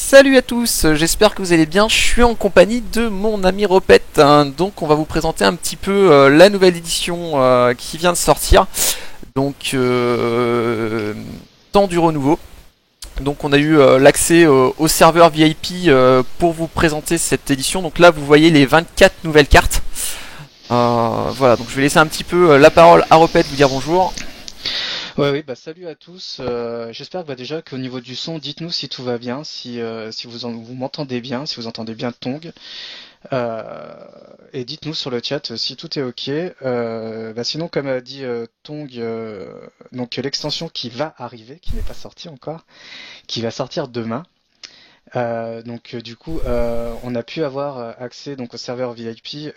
Salut à tous, j'espère que vous allez bien. Je suis en compagnie de mon ami Ropette, donc on va vous présenter un petit peu la nouvelle édition qui vient de sortir. Donc temps du renouveau. Donc on a eu l'accès au serveur VIP pour vous présenter cette édition. Donc là vous voyez les 24 nouvelles cartes. Voilà, donc je vais laisser un petit peu la parole à Ropette, vous dire bonjour. Ouais, oui, salut à tous. J'espère que déjà qu'au niveau du son, dites-nous si tout va bien, si vous m'entendez bien, si vous entendez bien Tong. Et dites-nous sur le chat si tout est ok. Sinon, comme a dit Tong, donc l'extension qui va arriver, qui n'est pas sortie encore, qui va sortir demain. On a pu avoir accès donc au serveur VIP,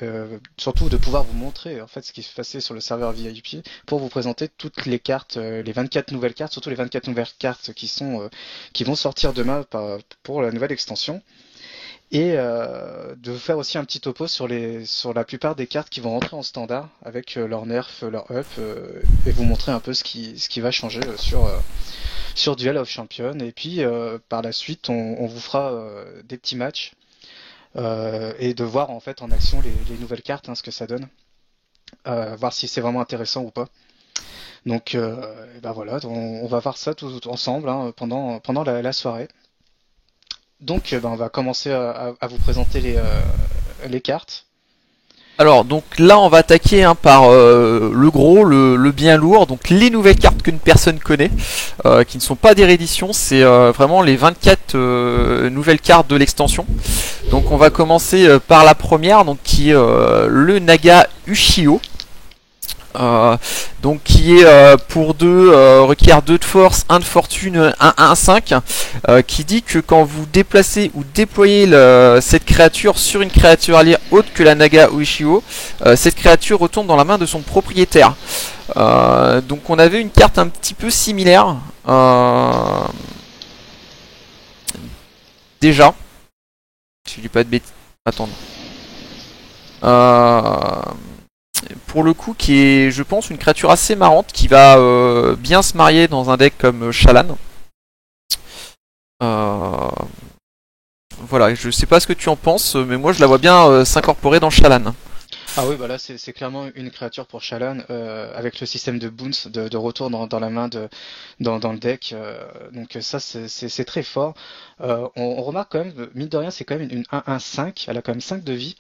surtout de pouvoir vous montrer en fait ce qui se passait sur le serveur VIP pour vous présenter toutes les cartes, les 24 nouvelles cartes, surtout les 24 nouvelles cartes qui vont sortir demain pour la nouvelle extension. Et de faire aussi un petit topo sur la plupart des cartes qui vont rentrer en standard avec leur nerf, leur up, et vous montrer un peu ce qui va changer sur Duel of Champions. Et puis par la suite, on vous fera des petits matchs et de voir en fait en action les nouvelles cartes, ce que ça donne, voir si c'est vraiment intéressant ou pas. Donc voilà, on va voir ça tout ensemble pendant la soirée. Donc on va commencer à vous présenter les cartes. Alors donc là on va attaquer par le gros, le bien lourd, donc les nouvelles cartes qu'une personne connaît, qui ne sont pas des rééditions, c'est vraiment les 24 nouvelles cartes de l'extension. Donc on va commencer par la première, donc qui est le Naga Ushio. Donc qui est pour 2, requiert 2 de force, 1 de fortune, 1-5, qui dit que quand vous déplacez ou déployez cette créature sur une créature alliée autre que la Naga Ushio, cette créature retourne dans la main de son propriétaire. Donc on avait une carte un petit peu similaire déjà, si je dis pas de bêtises. Attends. Pour le coup, qui est, je pense, une créature assez marrante qui va bien se marier dans un deck comme Shallan. Voilà, je sais pas ce que tu en penses, mais moi je la vois bien s'incorporer dans Shallan. Ah oui, là c'est clairement une créature pour Shallan avec le système de bounce de retour dans la main dans le deck. Donc ça c'est très fort. On remarque quand même, mine de rien, c'est quand même une 1-1-5. Elle a quand même 5 de vie.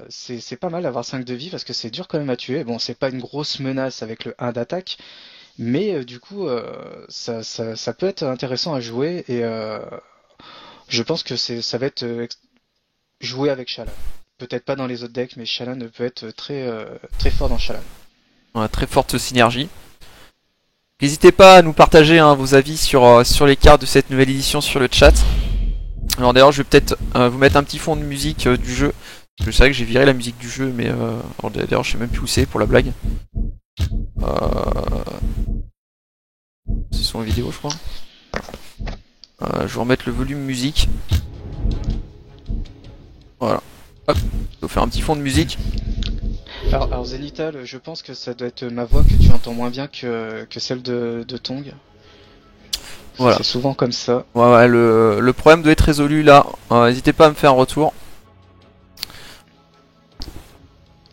C'est pas mal d'avoir 5 de vie parce que c'est dur quand même à tuer. Bon, c'est pas une grosse menace avec le 1 d'attaque, mais du coup, ça peut être intéressant à jouer et je pense que ça va être joué avec Shallan. Peut-être pas dans les autres decks, mais Shallan peut être très fort dans Shallan. On a très forte synergie. N'hésitez pas à nous partager vos avis sur les cartes de cette nouvelle édition sur le chat. Alors d'ailleurs, je vais peut-être vous mettre un petit fond de musique du jeu. Parce que c'est vrai que j'ai viré la musique du jeu, mais d'ailleurs, je sais même plus où c'est pour la blague. C'est son vidéo, je crois. Je vais remettre le volume musique. Voilà. Hop, je vais faire un petit fond de musique. Alors Zenital, je pense que ça doit être ma voix que tu entends moins bien que celle de Tong. Voilà. C'est souvent comme ça. Ouais, le problème doit être résolu là. N'hésitez pas à me faire un retour.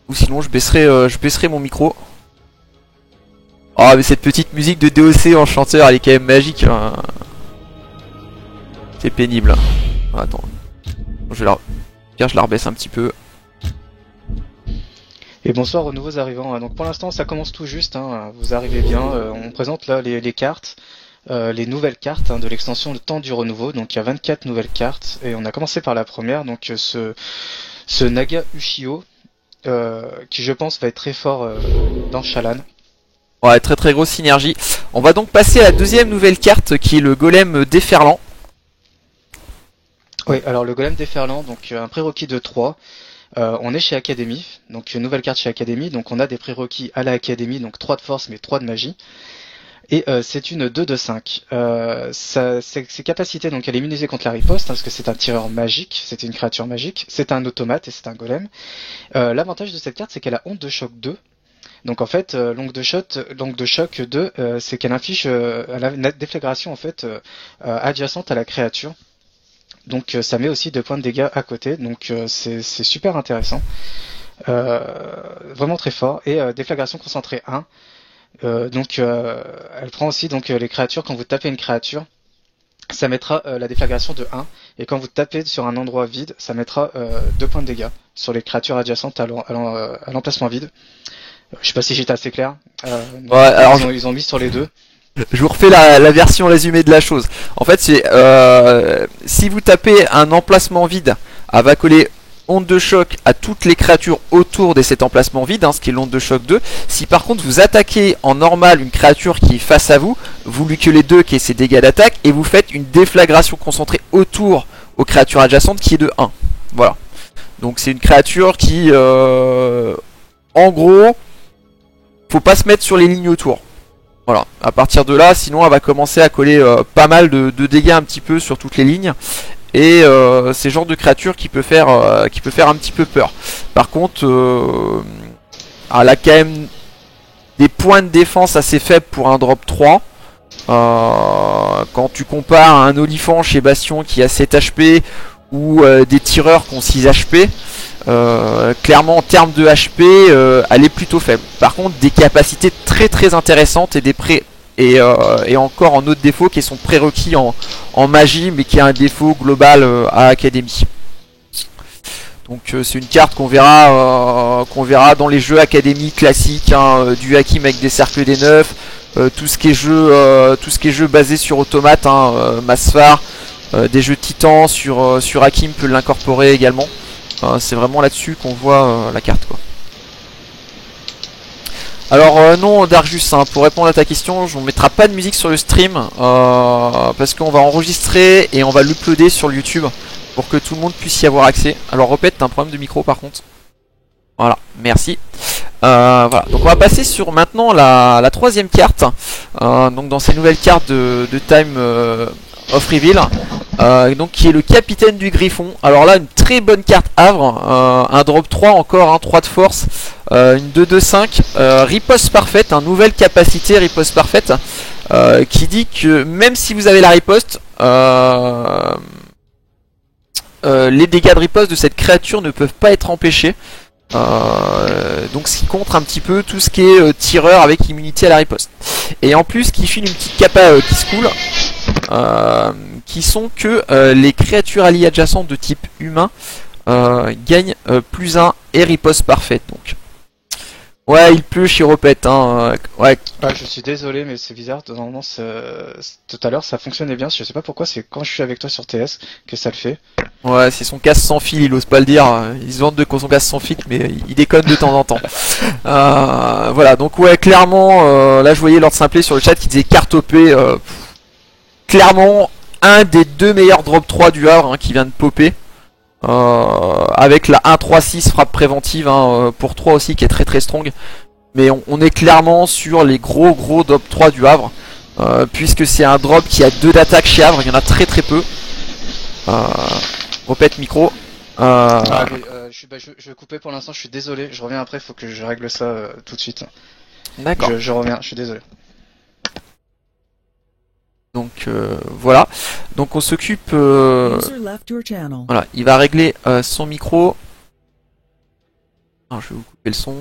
Ou sinon je baisserai mon micro. Ah mais cette petite musique de DOC en chanteur elle est quand même magique. C'est pénible. Attends. Je la rebaisse un petit peu. Et bonsoir aux nouveaux arrivants. Donc pour l'instant ça commence tout juste, vous arrivez bien. On présente là les cartes, les nouvelles cartes de l'extension Le Temps du Renouveau. Donc il y a 24 nouvelles cartes et on a commencé par la première. Donc ce Naga Ushio qui je pense va être très fort dans Shallan. Ouais, très très grosse synergie. On va donc passer à la deuxième nouvelle carte qui est le Golem Déferlant. Oui, alors le Golem Déferlant, donc un prérequis de 3. On est chez Academy, donc une nouvelle carte chez Academy, donc on a des prérequis à la Academy, donc 3 de force mais 3 de magie. Et c'est une 2 de 5. Ses capacités, donc elle est immunisée contre la riposte, parce que c'est un tireur magique, c'est une créature magique, c'est un automate et c'est un golem. L'avantage de cette carte, c'est qu'elle a onde de choc 2. Donc en fait, longue de choc 2, c'est qu'elle inflige à la déflagration en fait adjacente à la créature. donc ça met aussi 2 points de dégâts à côté, donc c'est super intéressant. Vraiment très fort. Et déflagration concentrée 1. Donc elle prend aussi donc les créatures. Quand vous tapez une créature, ça mettra la déflagration de 1. Et quand vous tapez sur un endroit vide, ça mettra 2 points de dégâts sur les créatures adjacentes à l'emplacement vide. Je sais pas si j'étais assez clair. Ouais, alors ils ont mis sur les deux. je vous refais la version résumée de la chose. En fait, c'est si vous tapez un emplacement vide, elle va coller onde de choc à toutes les créatures autour de cet emplacement vide, ce qui est l'onde de choc 2. Si par contre vous attaquez en normal une créature qui est face à vous, vous lui collez 2 qui est ses dégâts d'attaque et vous faites une déflagration concentrée autour aux créatures adjacentes qui est de 1. Voilà. Donc c'est une créature qui, en gros, faut pas se mettre sur les lignes autour. Voilà, à partir de là, sinon elle va commencer à coller pas mal de dégâts un petit peu sur toutes les lignes. Et c'est le genre de créature qui peut faire un petit peu peur. Par contre, elle a quand même des points de défense assez faibles pour un drop 3. Quand tu compares à un Olifant chez Bastion qui a 7 HP ou des tireurs qui ont 6 HP, clairement en termes de HP, elle est plutôt faible. Par contre, des capacités très très intéressantes et des et encore en autre défaut qui sont prérequis en magie, mais qui a un défaut global à Académie. Donc c'est une carte qu'on verra dans les jeux Académie classiques, du Hakim avec des cercles des 9, tout ce qui est jeu basé sur automate, Masfar, des jeux titans sur Hakim peut l'incorporer également. C'est vraiment là-dessus qu'on voit la carte, quoi. Alors non Darjus, pour répondre à ta question, on mettra pas de musique sur le stream parce qu'on va enregistrer et on va l'uploader sur le YouTube pour que tout le monde puisse y avoir accès. Alors répète, t'as un problème de micro par contre. Voilà, merci. Voilà, donc on va passer sur maintenant la troisième carte. Donc dans ces nouvelles cartes de Time of Reveal, donc qui est le capitaine du Griffon. Alors là, une très bonne carte Havre, un drop 3 encore, 3 de force, une 2-2-5, riposte parfaite, nouvelle capacité riposte parfaite, qui dit que même si vous avez la riposte, les dégâts de riposte de cette créature ne peuvent pas être empêchés. Donc ce qui contre un petit peu tout ce qui est tireur avec immunité à la riposte. Et en plus qui file une petite capa qui se coule, qui sont que les créatures alliées adjacentes de type humain gagnent +1 et riposte parfaite. Donc ouais, il pleut Chiropette, ouais. Ah, je suis désolé, mais c'est bizarre. Normalement, tout à l'heure, ça fonctionnait bien. Je sais pas pourquoi. C'est quand je suis avec toi sur TS que ça le fait. Ouais, c'est son casse sans fil. Il ose pas le dire. Il se vante de son casse sans fil, mais il déconne de temps en temps. Voilà. Donc ouais, clairement, là, je voyais Lord Simplet sur le chat qui disait carte OP. Clairement, un des 2 meilleurs drop 3 du Havre qui vient de popper. Avec la 1-3-6 frappe préventive pour 3 aussi qui est très très strong. Mais on est clairement sur les gros drop 3 du Havre, puisque c'est un drop qui a 2 d'attaque chez Havre, il y en a très très peu. Répète micro. Je vais couper pour l'instant, je suis désolé, je reviens après, il faut que je règle ça tout de suite. D'accord. Je reviens, je suis désolé. Donc voilà, donc on s'occupe, voilà, il va régler son micro. Alors, je vais vous couper le son.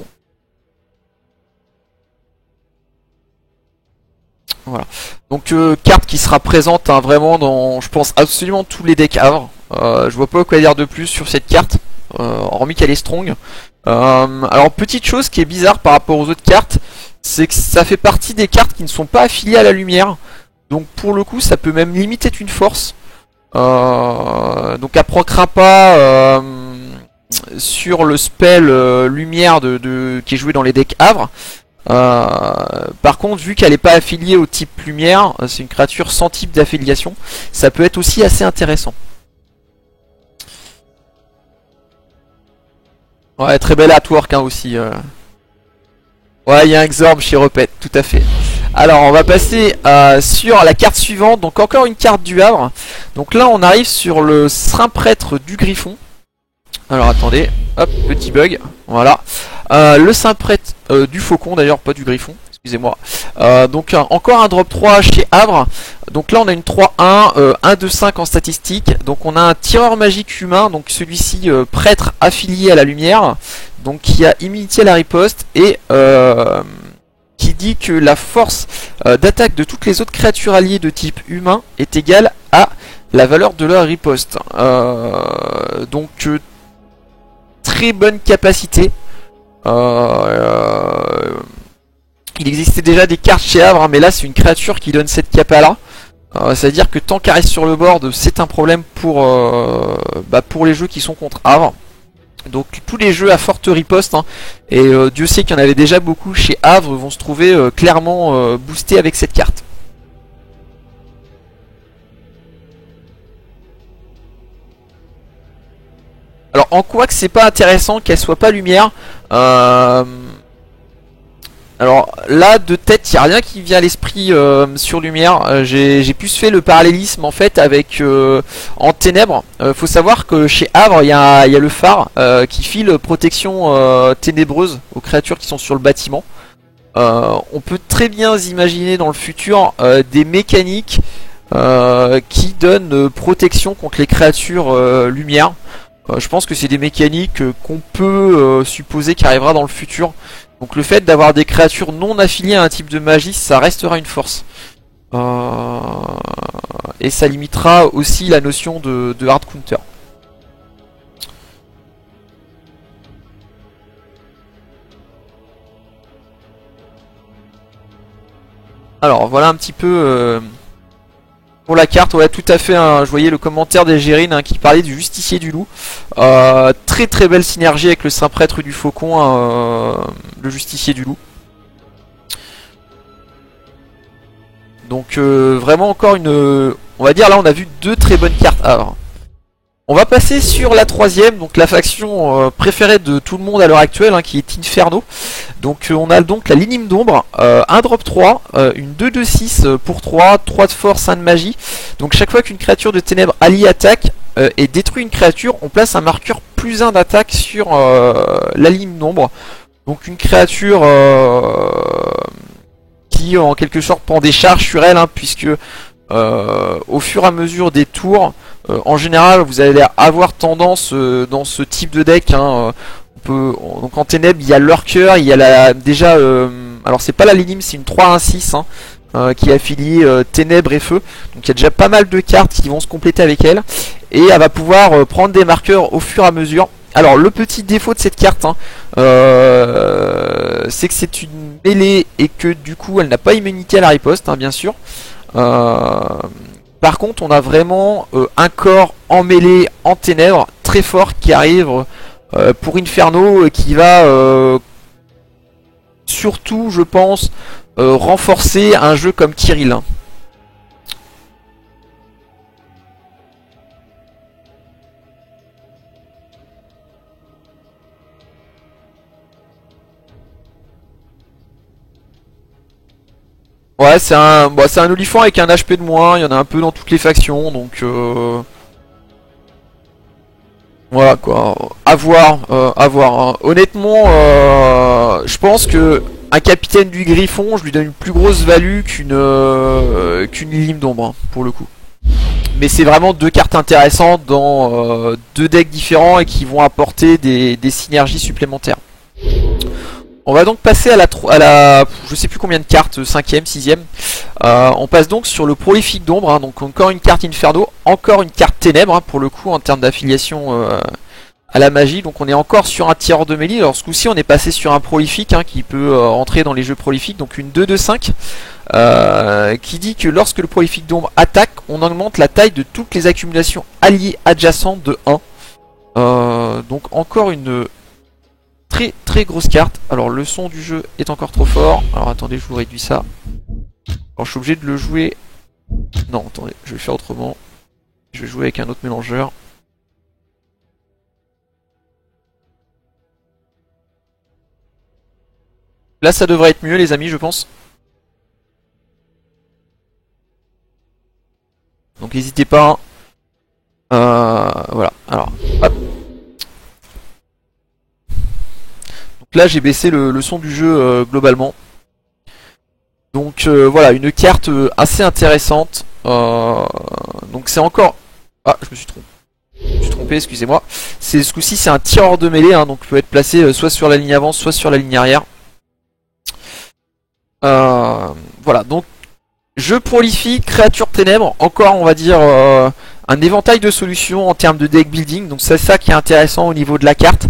Voilà, donc carte qui sera présente vraiment dans, je pense, absolument tous les decks Havre. Je vois pas quoi dire de plus sur cette carte, hormis qu'elle est strong. Alors petite chose qui est bizarre par rapport aux autres cartes, c'est que ça fait partie des cartes qui ne sont pas affiliées à la lumière. Donc pour le coup ça peut même limiter une force. Donc elle proccera pas sur le spell lumière qui est joué dans les decks Havre. Par contre vu qu'elle n'est pas affiliée au type lumière, c'est une créature sans type d'affiliation, ça peut être aussi assez intéressant. Ouais, très belle artwork aussi. Ouais, il y a un Xorb chez Repet, tout à fait. Alors on va passer sur la carte suivante, donc encore une carte du Havre. Donc là on arrive sur le Saint Prêtre du Griffon. Alors attendez, hop, petit bug, voilà. Le Saint Prêtre du Faucon d'ailleurs, pas du Griffon, Excusez-moi. Donc encore un drop 3 chez Havre. Donc là on a une 3-1, 1-2-5 en statistique. Donc on a un tireur magique humain, donc celui-ci prêtre affilié à la lumière, donc qui a immunité à la riposte et qui dit que la force d'attaque de toutes les autres créatures alliées de type humain est égale à la valeur de leur riposte. Donc très bonne capacité. Il existait déjà des cartes chez Havre, hein, mais là c'est une créature qui donne cette capa là. C'est-à-dire que tant qu'elle reste sur le board, c'est un problème pour les jeux qui sont contre Havre. Donc tous les jeux à forte riposte, hein, et Dieu sait qu'il y en avait déjà beaucoup chez Havre, vont se trouver clairement boostés avec cette carte. Alors en quoi que c'est pas intéressant qu'elle soit pas lumière, alors là de tête il n'y a rien qui vient à l'esprit sur lumière. J'ai plus fait le parallélisme en fait avec en ténèbres. Faut savoir que chez Havre il y a le phare qui file protection ténébreuse aux créatures qui sont sur le bâtiment. On peut très bien imaginer dans le futur des mécaniques qui donnent protection contre les créatures lumière. Je pense que c'est des mécaniques qu'on peut supposer qui arrivera dans le futur. Donc le fait d'avoir des créatures non affiliées à un type de magie, ça restera une force. Et ça limitera aussi la notion de hard counter. Alors voilà un petit peu pour la carte. Ouais, tout à fait, hein, je voyais le commentaire d'Egérine hein, qui parlait du justicier du loup. Très très belle synergie avec le saint prêtre du faucon, hein, le justicier du loup. Donc vraiment encore une... On va dire là on a vu deux très bonnes cartes. Alors, on va passer sur la troisième, donc la faction préférée de tout le monde à l'heure actuelle, hein, qui est Inferno. Donc on a donc la Linime d'ombre, un drop 3, une 2-2-6 pour 3, 3 de force, 1 de magie. Donc chaque fois qu'une créature de ténèbres alliée attaque et détruit une créature, on place un marqueur +1 d'attaque sur la Linime d'ombre. Donc une créature qui en quelque sorte prend des charges sur elle, hein, puisque au fur et à mesure des tours, en général vous allez avoir tendance dans ce type de deck, hein, donc en ténèbres il y a Lurker, il y a déjà alors c'est pas la Linime, c'est une 3-1-6 hein, qui est affiliée ténèbres et feu, donc il y a déjà pas mal de cartes qui vont se compléter avec elle, et elle va pouvoir prendre des marqueurs au fur et à mesure. Alors le petit défaut de cette carte, hein, c'est que c'est une mêlée et que du coup elle n'a pas immunité à la riposte, hein, bien sûr. Par contre on a vraiment un corps en mêlée en ténèbres très fort qui arrive pour Inferno, qui va surtout je pense renforcer un jeu comme Kirill, hein. Ouais, c'est un olifant avec un HP de moins, il y en a un peu dans toutes les factions, donc voilà quoi, à voir, hein. Honnêtement, je pense que un capitaine du Griffon, je lui donne une plus grosse value qu'une Lime d'ombre, hein, pour le coup. Mais c'est vraiment deux cartes intéressantes dans deux decks différents et qui vont apporter des synergies supplémentaires. On va donc passer à la je sais plus combien de cartes, 5ème, 6ème. On passe donc sur le prolifique d'ombre, hein, donc encore une carte Inferno, encore une carte ténèbres, hein, pour le coup en termes d'affiliation à la magie. Donc on est encore sur un tireur de mêlée. Alors ce coup-ci on est passé sur un prolifique, hein, qui peut entrer dans les jeux prolifiques, donc une 2-2-5 qui dit que lorsque le prolifique d'ombre attaque, on augmente la taille de toutes les accumulations alliées adjacentes de 1. Donc encore une très très grosse carte. Alors le son du jeu est encore trop fort. Alors attendez, je vous réduis ça. Alors je suis obligé de le jouer. Non, attendez, je vais faire autrement. Je vais jouer avec un autre mélangeur. Là ça devrait être mieux les amis, je pense. Donc n'hésitez pas. Voilà, alors hop. Donc là j'ai baissé le son du jeu globalement. Donc voilà, une carte assez intéressante. Donc c'est encore... Ah, je me suis trompé. Je me suis trompé, excusez-moi. Ce coup-ci, c'est un tireur de mêlée, hein, donc peut être placé soit sur la ligne avant, soit sur la ligne arrière. Voilà, donc jeu prolifique, créature ténèbres, encore on va dire un éventail de solutions en termes de deck building, donc c'est ça qui est intéressant au niveau de la carte.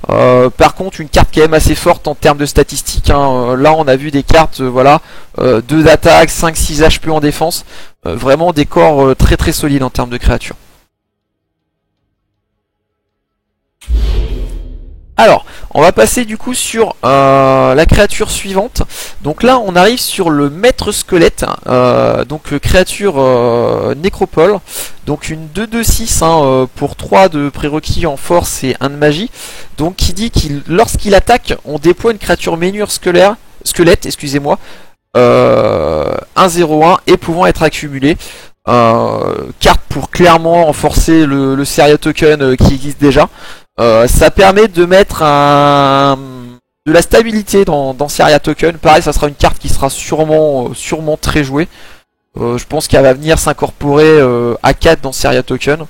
Par contre, une carte quand même assez forte en termes de statistiques, hein. Là on a vu des cartes, voilà, 2 d'attaque, 5-6 HP en défense, vraiment des corps très très solides en termes de créatures. Alors, on va passer du coup sur la créature suivante. Donc là, on arrive sur le maître squelette, donc créature nécropole. Donc une 2-2-6 hein, pour 3 de prérequis en force et 1 de magie. Donc qui dit qu'il lorsqu'il attaque, on déploie une créature ménure squelette, excusez-moi, 1-0-1 et pouvant être accumulée. Carte pour clairement renforcer le Seria Token qui existe déjà. Ça permet de mettre de la stabilité dans Seria Token. Pareil, ça sera une carte qui sera sûrement très jouée. Je pense qu'elle va venir s'incorporer à 4 dans Seria Token.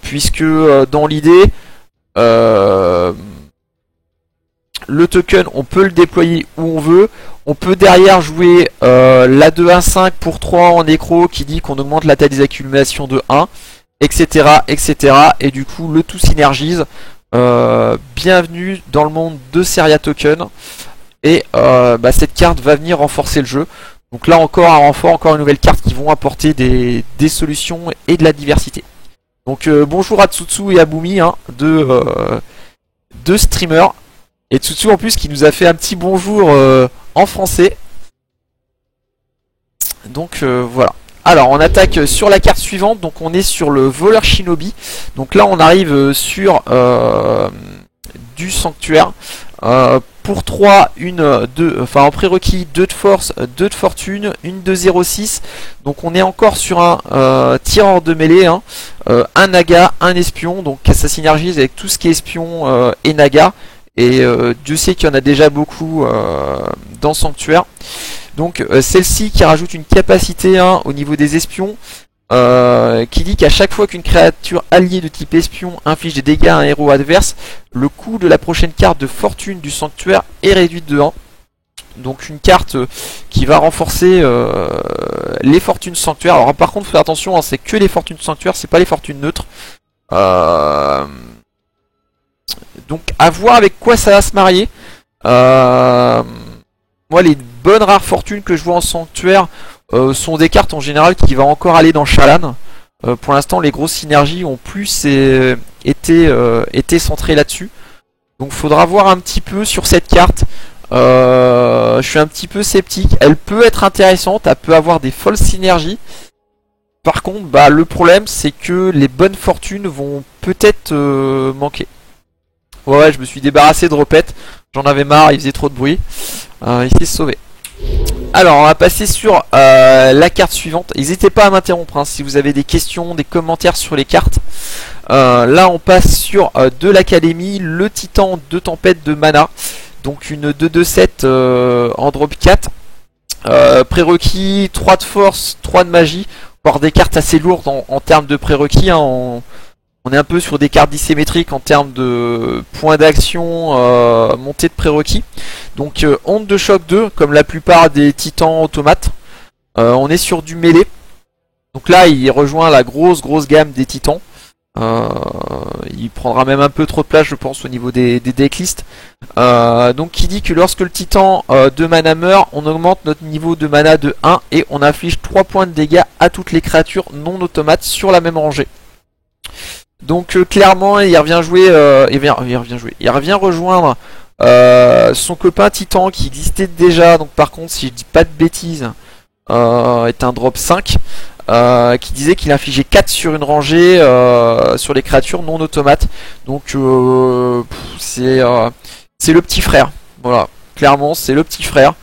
Puisque dans l'idée, le token, on peut le déployer où on veut. On peut derrière jouer la 2-1-5 pour 3 en nécro qui dit qu'on augmente la taille des accumulations de 1. Etc, etc. Et du coup le tout synergise. Bienvenue dans le monde de Seria Token. Et cette carte va venir renforcer le jeu. Donc là encore un renfort, encore une nouvelle carte qui vont apporter des solutions et de la diversité. Donc bonjour à Tsutsu et à Boomy, hein, deux streamers. Et Tsutsu en plus qui nous a fait un petit bonjour en français. Donc voilà. Alors on attaque sur la carte suivante, donc on est sur le voleur shinobi. Donc là on arrive sur du sanctuaire. Pour 3, en prérequis 2 de force, 2 de fortune, une de 0,6. Donc on est encore sur un tireur de mêlée, hein. Un naga, un espion, donc ça synergise avec tout ce qui est espion et naga. Et Dieu sait qu'il y en a déjà beaucoup dans Sanctuaire. Donc celle-ci qui rajoute une capacité au niveau des espions, qui dit qu'à chaque fois qu'une créature alliée de type espion inflige des dégâts à un héros adverse, le coût de la prochaine carte de fortune du sanctuaire est réduit de 1. Donc une carte qui va renforcer les fortunes sanctuaires. Alors par contre faites attention, c'est que les fortunes sanctuaires, c'est pas les fortunes neutres. Donc à voir avec quoi ça va se marier. Moi les bonnes rares fortunes que je vois en sanctuaire sont des cartes en général qui vont encore aller dans Shalan. Pour l'instant les grosses synergies ont plus été centrées là-dessus. Donc faudra voir un petit peu sur cette carte. Je suis un petit peu sceptique. Elle peut être intéressante, elle peut avoir des folles synergies. Par contre le problème c'est que les bonnes fortunes vont peut-être manquer. Ouais, je me suis débarrassé de Repette. J'en avais marre, il faisait trop de bruit. Il s'est sauvé. Alors, on va passer sur la carte suivante. N'hésitez pas à m'interrompre si vous avez des questions, des commentaires sur les cartes. Là, on passe sur de l'académie, le titan de tempête de mana. Donc, une 2-2-7 en drop 4. Prérequis, 3 de force, 3 de magie. Encore des cartes assez lourdes en termes de prérequis. On est un peu sur des cartes dissymétriques en termes de points d'action, montée de prérequis. Donc onde de choc 2, comme la plupart des titans automates. On est sur du mêlée. Donc là, il rejoint la grosse gamme des titans. Il prendra même un peu trop de place, je pense, au niveau des decklists. Donc qui dit que lorsque le titan de mana meurt, on augmente notre niveau de mana de 1 et on inflige 3 points de dégâts à toutes les créatures non automates sur la même rangée. Donc clairement il revient jouer, il revient rejoindre son copain Titan qui existait déjà. Donc par contre si je dis pas de bêtises, est un drop 5 qui disait qu'il infligeait 4 sur une rangée sur les créatures non automates. Donc c'est le petit frère. Voilà, clairement c'est le petit frère.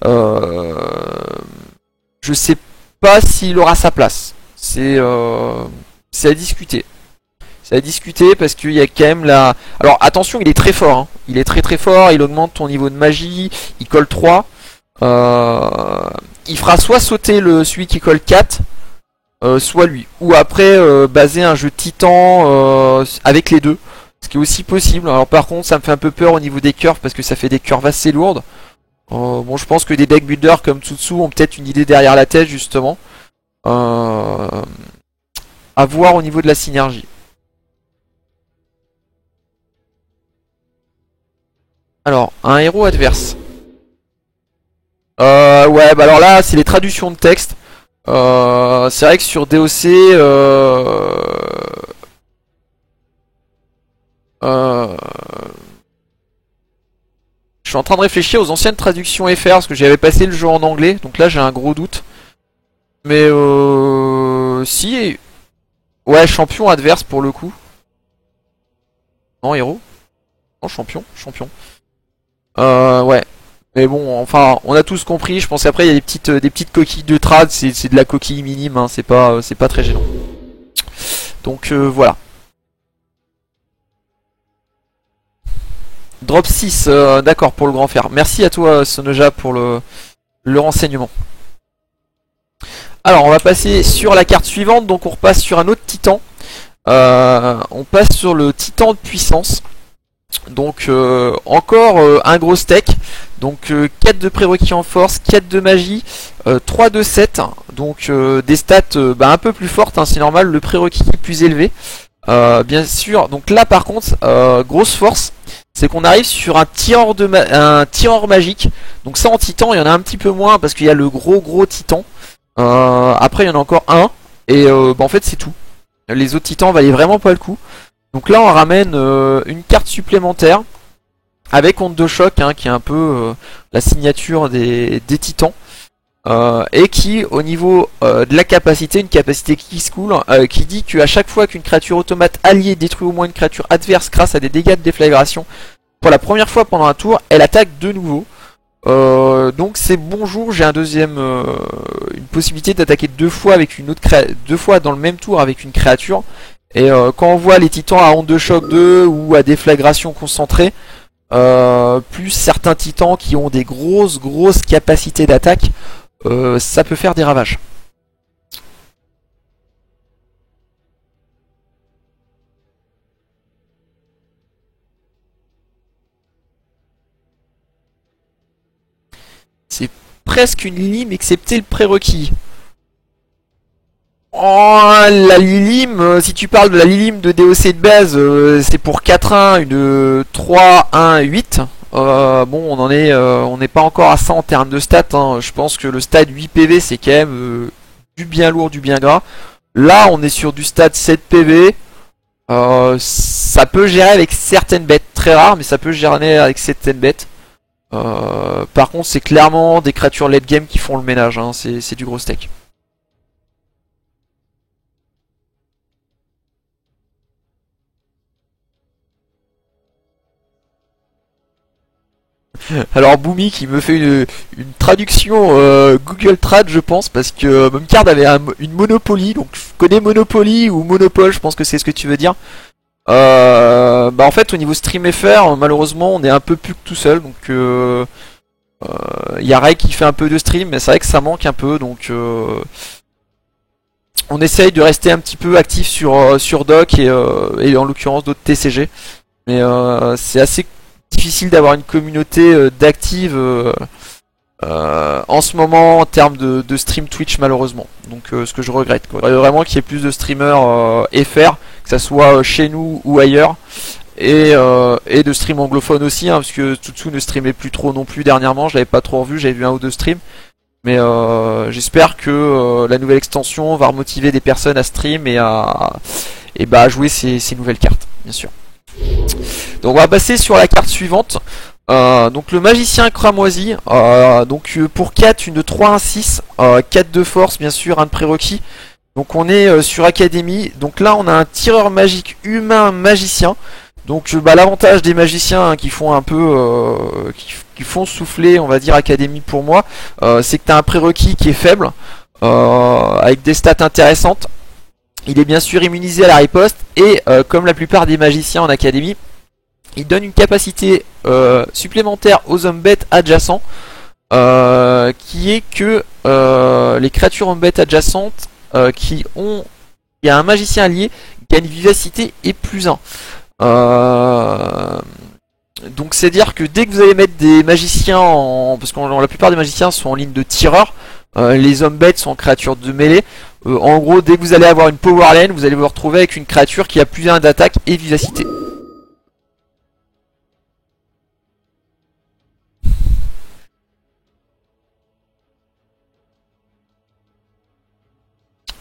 Je sais pas s'il aura sa place. C'est à discuter. C'est à discuter parce qu'il y a quand même la... Alors attention, il est très fort. Il est très fort, il augmente ton niveau de magie, il colle 3. il fera soit sauter celui qui colle 4, soit lui. Ou après baser un jeu titan avec les deux. Ce qui est aussi possible. Alors par contre ça me fait un peu peur au niveau des curves parce que ça fait des curves assez lourdes. Bon je pense que des deck builders comme Tsutsu ont peut-être une idée derrière la tête justement. À voir au niveau de la synergie. Alors, un héros adverse. Ouais, bah alors là, c'est les traductions de texte. C'est vrai que sur DOC, je suis en train de réfléchir aux anciennes traductions FR parce que j'avais passé le jeu en anglais, donc là j'ai un gros doute. Mais si, ouais, champion adverse pour le coup. Non, héros. Non, champion. Ouais. Mais bon, enfin, on a tous compris. Je pense qu'après il y a des petites coquilles de trad. C'est de la coquille minime. Hein, c'est pas très gênant. Donc voilà. Drop 6, d'accord pour le grand fer. Merci à toi Sonoja pour le renseignement. Alors on va passer sur la carte suivante. Donc on repasse sur un autre titan. On passe sur le titan de puissance. Donc encore un gros steak. Donc 4 de prérequis en force, 4 de magie, 3 de 7. Donc des stats un peu plus fortes, hein, c'est normal, le prérequis est plus élevé. Bien sûr, donc là par contre, grosse force, c'est qu'on arrive sur un tireur magique. Donc ça en titan, il y en a un petit peu moins parce qu'il y a le gros titan. Après il y en a encore un. Et en fait c'est tout. Les autres titans valaient vraiment pas le coup. Donc là on ramène une carte supplémentaire avec onde de choc, hein, qui est un peu la signature des titans. Et qui au niveau de la capacité, une capacité qui se coule, qui dit qu'à chaque fois qu'une créature automate alliée détruit au moins une créature adverse grâce à des dégâts de déflagration, pour la première fois pendant un tour, elle attaque de nouveau. Donc c'est bonjour, j'ai une possibilité d'attaquer deux fois avec une autre deux fois dans le même tour avec une créature. Et quand on voit les titans à onde de choc 2 ou à déflagration concentrée, plus certains titans qui ont des grosses capacités d'attaque, ça peut faire des ravages. C'est presque une lime excepté le prérequis. Oh, la Lilim, si tu parles de la Lilim de DOC de base, c'est pour 4-1, une 3-1-8. Bon, on n'est pas encore à ça en termes de stats. Hein. Je pense que le stade 8 PV, c'est quand même du bien lourd, du bien gras. Là, on est sur du stade 7 PV. Ça peut gérer avec certaines bêtes, très rares, mais ça peut gérer avec certaines bêtes. Par contre, c'est clairement des créatures late game qui font le ménage. Hein. C'est du gros steak. Alors Boomy qui me fait une traduction Google Trad, je pense, parce que Mumcard avait une Monopoly, donc je connais Monopoly ou Monopole, je pense que c'est ce que tu veux dire. En fait au niveau stream FR, malheureusement on est un peu plus que tout seul, donc y a Ray qui fait un peu de stream, mais c'est vrai que ça manque un peu, donc on essaye de rester un petit peu actif sur Doc et en l'occurrence d'autres TCG, mais c'est assez difficile d'avoir une communauté d'actives en ce moment en termes de stream Twitch malheureusement. Donc ce que je regrette. Il faudrait vraiment qu'il y ait plus de streamers FR, que ça soit chez nous ou ailleurs. Et de stream anglophone aussi, hein, parce que Tsutsu ne streamait plus trop non plus dernièrement, je l'avais pas trop revu, j'avais vu un ou deux streams. Mais j'espère que la nouvelle extension va remotiver des personnes à stream et à jouer ces nouvelles cartes, bien sûr. Donc on va passer sur la carte suivante. Donc le magicien cramoisi. Donc pour 4, une de 3, 1, 6. 4 de force, bien sûr, un de prérequis. Donc on est sur Académie. Donc là on a un tireur magique humain magicien. Donc l'avantage des magiciens, hein, qui font un peu qui font souffler, on va dire, Académie pour moi, c'est que tu as un prérequis qui est faible, avec des stats intéressantes. Il est bien sûr immunisé à la riposte et comme la plupart des magiciens en académie, il donne une capacité supplémentaire aux hommes bêtes adjacents. qui est que les créatures en bête adjacentes qui ont... Il y a un magicien allié, gagne vivacité et +1. Donc c'est à dire que dès que vous allez mettre des magiciens en... Parce que la plupart des magiciens sont en ligne de tireur, les hommes bêtes sont en créatures de mêlée. En gros, dès que vous allez avoir une power lane, vous allez vous retrouver avec une créature qui a +1 d'attaque et vivacité.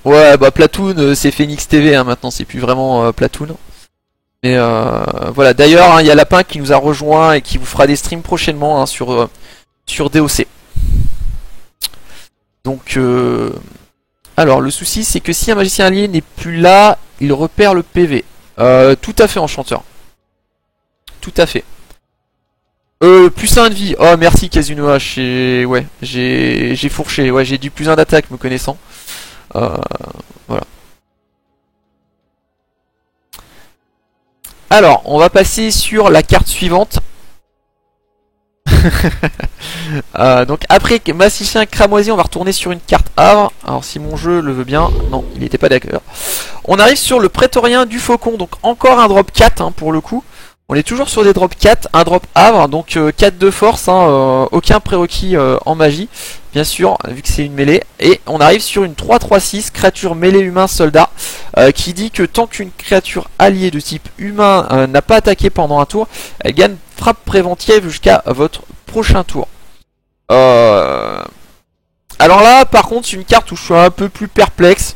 Ouais, bah Platoon, c'est Phoenix TV, hein, maintenant c'est plus vraiment Platoon. Mais voilà, d'ailleurs, hein, il y a Lapin qui nous a rejoint et qui vous fera des streams prochainement, hein, sur DOC. Donc, alors le souci c'est que si un magicien allié n'est plus là, il repère le PV. Tout à fait, enchanteur. Tout à fait. +1 de vie. Oh merci Kazunoa, ouais, j'ai fourché, ouais, j'ai du +1 d'attaque me connaissant. Voilà. Alors, on va passer sur la carte suivante. Donc après Magicien Cramoisi, on va retourner sur une carte Havre. Alors si mon jeu le veut bien, non, il n'était pas d'accord. On arrive sur le Prétorien du Faucon, donc encore un drop 4 hein, pour le coup. On est toujours sur des drop 4, un drop Havre, donc 4 de force, hein, aucun prérequis en magie, bien sûr, vu que c'est une mêlée. Et on arrive sur une 3-3-6, créature mêlée humain soldat, qui dit que tant qu'une créature alliée de type humain n'a pas attaqué pendant un tour, elle gagne frappe préventive jusqu'à votre prochain tour. Alors là, par contre, c'est une carte où je suis un peu plus perplexe.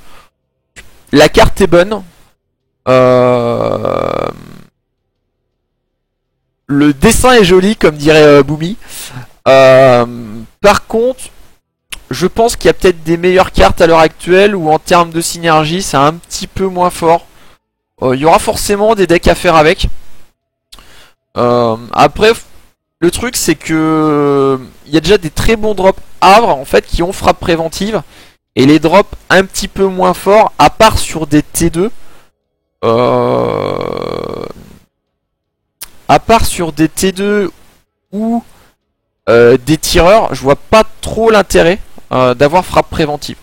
La carte est bonne. Le dessin est joli, comme dirait Boomy. Par contre, je pense qu'il y a peut-être des meilleures cartes à l'heure actuelle où en termes de synergie, c'est un petit peu moins fort. Il y aura forcément des decks à faire avec. Après, le truc c'est que il y a déjà des très bons drops Havre en fait qui ont frappe préventive. Et les drops un petit peu moins forts, à part sur des T2. À part sur des T2 ou des tireurs, je vois pas trop l'intérêt d'avoir frappe préventive.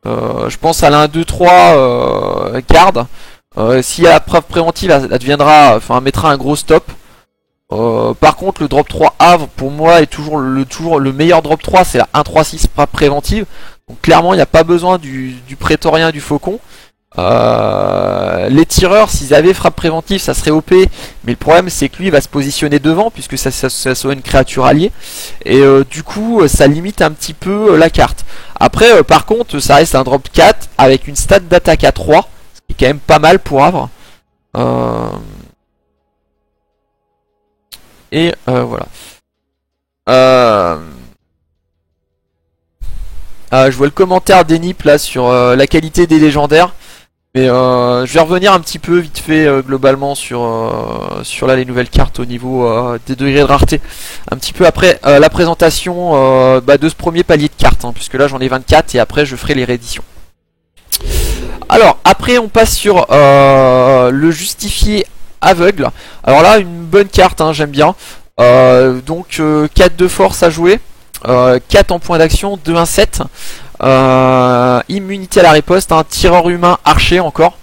Je pense à l'1, 2, 3 garde. Si la frappe préventive, elle deviendra, enfin, mettra un gros stop. Par contre, le drop 3 Havre, pour moi, est toujours le meilleur drop 3, c'est la 1-3-6 frappe préventive. Donc clairement, il n'y a pas besoin du Prétorien du Faucon. Les tireurs, s'ils avaient frappe préventive, ça serait OP, mais le problème c'est que lui il va se positionner devant puisque ça soit une créature alliée, et du coup ça limite un petit peu la carte. Après par contre ça reste un drop 4 avec une stat d'attaque à 3, ce qui est quand même pas mal pour Havre. Et voilà. Je vois le commentaire d'Enip là sur la qualité des légendaires. Mais je vais revenir un petit peu vite fait globalement sur là, les nouvelles cartes au niveau des degrés de rareté. Un petit peu après la présentation de ce premier palier de cartes, hein, puisque là j'en ai 24 et après je ferai les rééditions. Alors après on passe sur le justifié aveugle. Alors là une bonne carte, hein, j'aime bien. Donc 4 de force à jouer, 4 en point d'action, 2-1-7. Immunité à la riposte, un tireur humain archer encore,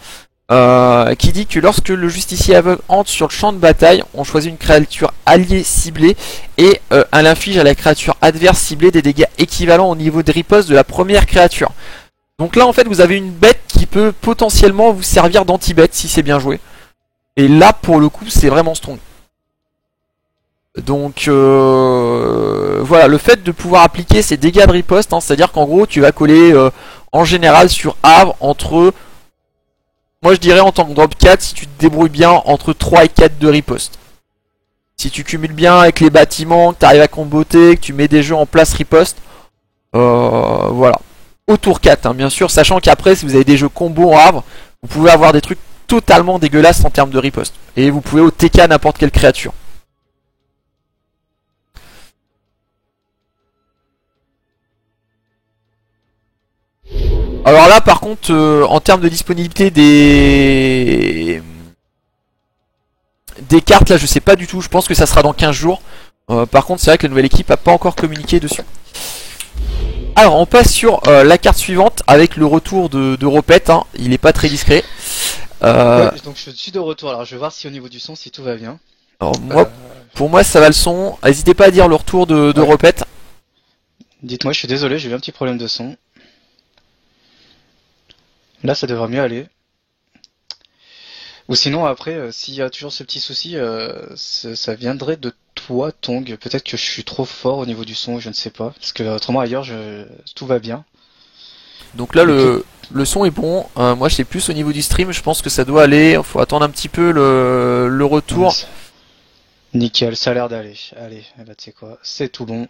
qui dit que lorsque le justicier aveugle entre sur le champ de bataille, on choisit une créature alliée ciblée et elle inflige à la créature adverse ciblée des dégâts équivalents au niveau de riposte de la première créature. Donc là en fait vous avez une bête qui peut potentiellement vous servir d'anti-bête si c'est bien joué. Et là pour le coup c'est vraiment strong. Donc voilà, le fait de pouvoir appliquer ces dégâts de riposte, hein, c'est-à-dire qu'en gros tu vas coller en général sur Havre entre, moi je dirais en tant que drop 4, si tu te débrouilles bien, entre 3 et 4 de riposte. Si tu cumules bien avec les bâtiments, que tu arrives à comboter, que tu mets des jeux en place riposte, voilà. Au tour 4, hein, bien sûr, sachant qu'après si vous avez des jeux combo en Havre, vous pouvez avoir des trucs totalement dégueulasses en termes de riposte. Et vous pouvez au TK n'importe quelle créature. Alors là par contre en termes de disponibilité des cartes là je sais pas du tout, je pense que ça sera dans 15 jours. Par contre, c'est vrai que la nouvelle équipe a pas encore communiqué dessus. Alors, on passe sur la carte suivante avec le retour de Ropet. Hein. Il est pas très discret. Ouais, donc je suis de retour. Alors je vais voir si au niveau du son, si tout va bien. Alors, pour moi, ça va le son. N'hésitez pas à dire le retour de Ouais. Ropet. Dites-moi, je suis désolé, j'ai eu un petit problème de son. Là, ça devrait mieux aller. Ou sinon, après, s'il y a toujours ce petit souci, ça viendrait de toi, Tong. Peut-être que je suis trop fort au niveau du son, je ne sais pas. Parce que autrement, ailleurs, tout va bien. Donc là, Ok. le son est bon. Moi, je sais plus au niveau du stream. Je pense que ça doit aller. Il faut attendre un petit peu le Ouais, retour. nickel, ça a l'air d'aller. Allez, eh ben, tu sais quoi, c'est tout bon.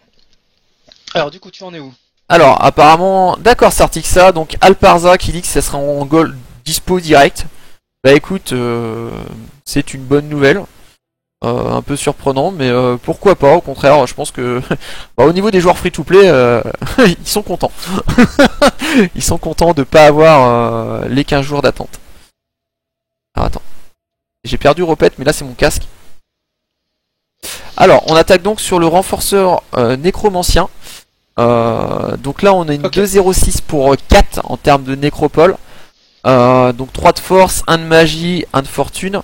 Alors, du coup, tu en es où? Alors, apparemment, d'accord, Sartixa. Donc, Alparza qui dit que ça sera en goal dispo direct. Bah écoute, c'est une bonne nouvelle. Un peu surprenant, mais pourquoi pas. Au contraire, je pense que bah, au niveau des joueurs free-to-play, ils sont contents. Ils sont contents de pas avoir les 15 jours d'attente. Alors attends, j'ai perdu Repet, mais là c'est mon casque. Alors, on attaque donc sur le renforceur nécromancien. Donc là, on a une Ok. 2,06 pour 4 en termes de nécropole. Donc 3 de force, 1 de magie, 1 de fortune.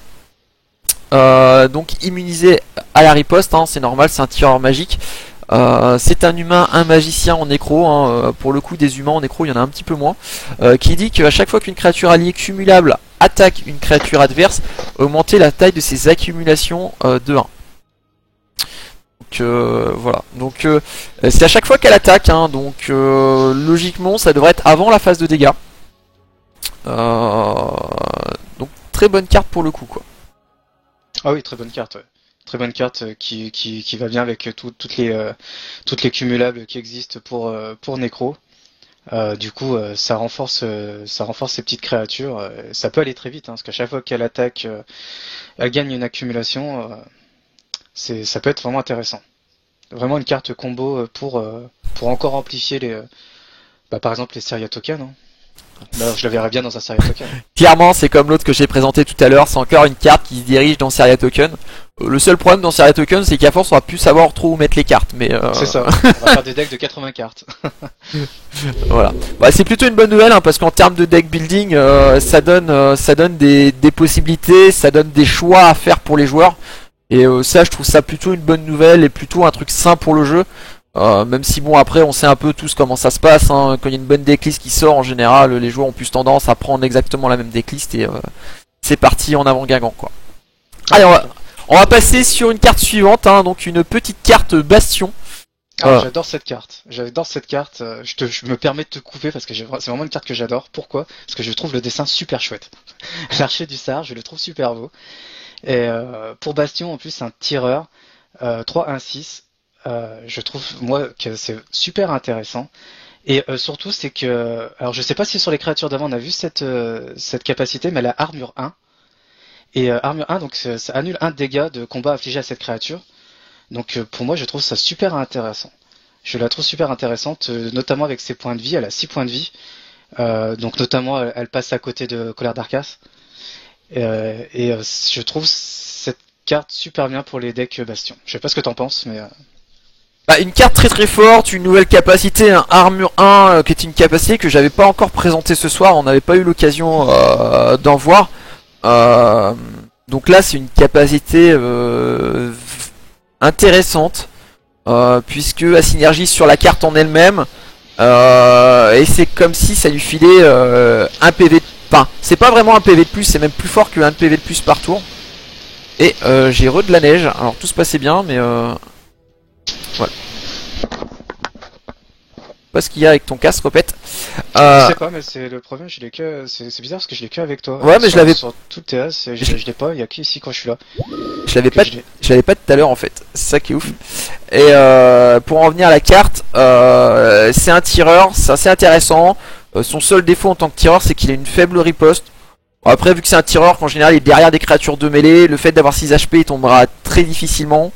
Donc immunisé à la riposte, hein, c'est normal, c'est un tireur magique. C'est un humain, un magicien en nécro. Hein, pour le coup, des humains en nécro, il y en a un petit peu moins. Qui dit qu'à chaque fois qu'une créature alliée cumulable attaque une créature adverse, augmenter la taille de ses accumulations de 1. Donc voilà. Donc c'est à chaque fois qu'elle attaque. Hein, donc logiquement, ça devrait être avant la phase de dégâts. Euh, donc très bonne carte pour le coup, quoi. Ah oui, très bonne carte, ouais. Très bonne carte qui va bien avec toutes les cumulables qui existent pour Necro. Du coup, ça renforce ces petites créatures. Ça peut aller très vite, hein, parce qu'à chaque fois qu'elle attaque, elle gagne une accumulation. Ça peut être vraiment intéressant. Vraiment une carte combo pour encore amplifier par exemple les Seria Tokens. Hein. Bah, je la verrais bien dans un Seria Token. Clairement, c'est comme l'autre que j'ai présenté tout à l'heure, c'est encore une carte qui se dirige dans Seria Token. Le seul problème dans Seria Token, c'est qu'à force, on va plus savoir trop où mettre les cartes, mais C'est ça. On va faire des decks de 80 cartes. voilà. Bah, c'est plutôt une bonne nouvelle, hein, parce qu'en termes de deck building, ça donne des possibilités, ça donne des choix à faire pour les joueurs. Et ça, je trouve ça plutôt une bonne nouvelle et plutôt un truc sain pour le jeu. Même si bon, après on sait un peu tous comment ça se passe, hein. Quand il y a une bonne decklist qui sort, en général les joueurs ont plus tendance à prendre exactement la même decklist et c'est parti en avant Guingamp, quoi. Allez, on va passer sur une carte suivante, hein, donc une petite carte Bastion. Ah, j'adore cette carte. J'adore cette carte. Je me permets de te couper parce que c'est vraiment une carte que j'adore. Pourquoi? Parce que je trouve le dessin super chouette. L'archer du Sar, je le trouve super beau. Et pour Bastion, en plus, c'est un tireur. 3-1-6. Je trouve, moi, que c'est super intéressant. Et surtout, c'est que... Alors, je sais pas si sur les créatures d'avant, on a vu cette capacité, mais elle a armure 1. Et armure 1, donc ça annule un dégât de combat affligé à cette créature. Donc pour moi, je trouve ça super intéressant. Je la trouve super intéressante, notamment avec ses points de vie. Elle a 6 points de vie. Donc notamment, elle passe à côté de Colère d'Arcas. Je trouve cette carte super bien pour les decks Bastion. Je sais pas ce que t'en penses, mais... Bah, une carte très très forte, une nouvelle capacité, un Armure 1 qui est une capacité que j'avais pas encore présentée ce soir, on n'avait pas eu l'occasion d'en voir. Euh, donc là c'est une capacité intéressante, puisque elle synergise sur la carte en elle-même, et c'est comme si ça lui filait un PV de... Enfin, c'est pas vraiment un PV de plus, c'est même plus fort qu'un PV de plus par tour. Et j'ai de la neige, alors tout se passait bien, mais... voilà. Pas ce qu'il y a avec ton casque, Repette. Je sais pas, mais c'est le problème, je l'ai que... C'est bizarre parce que je l'ai que avec toi. Ouais, mais je l'avais... Sur tout le TS, je l'ai pas, il y a que ici quand je suis là. Je l'avais Que pas, je l'ai. je l'avais pas tout à l'heure en fait. C'est ça qui est ouf. Et pour en venir à la carte, c'est un tireur, c'est assez intéressant. Son seul défaut en tant que tireur, c'est qu'il a une faible riposte. Bon, après, vu que c'est un tireur, qu'en général il est derrière des créatures de mêlée, le fait d'avoir 6 HP, il tombera très difficilement.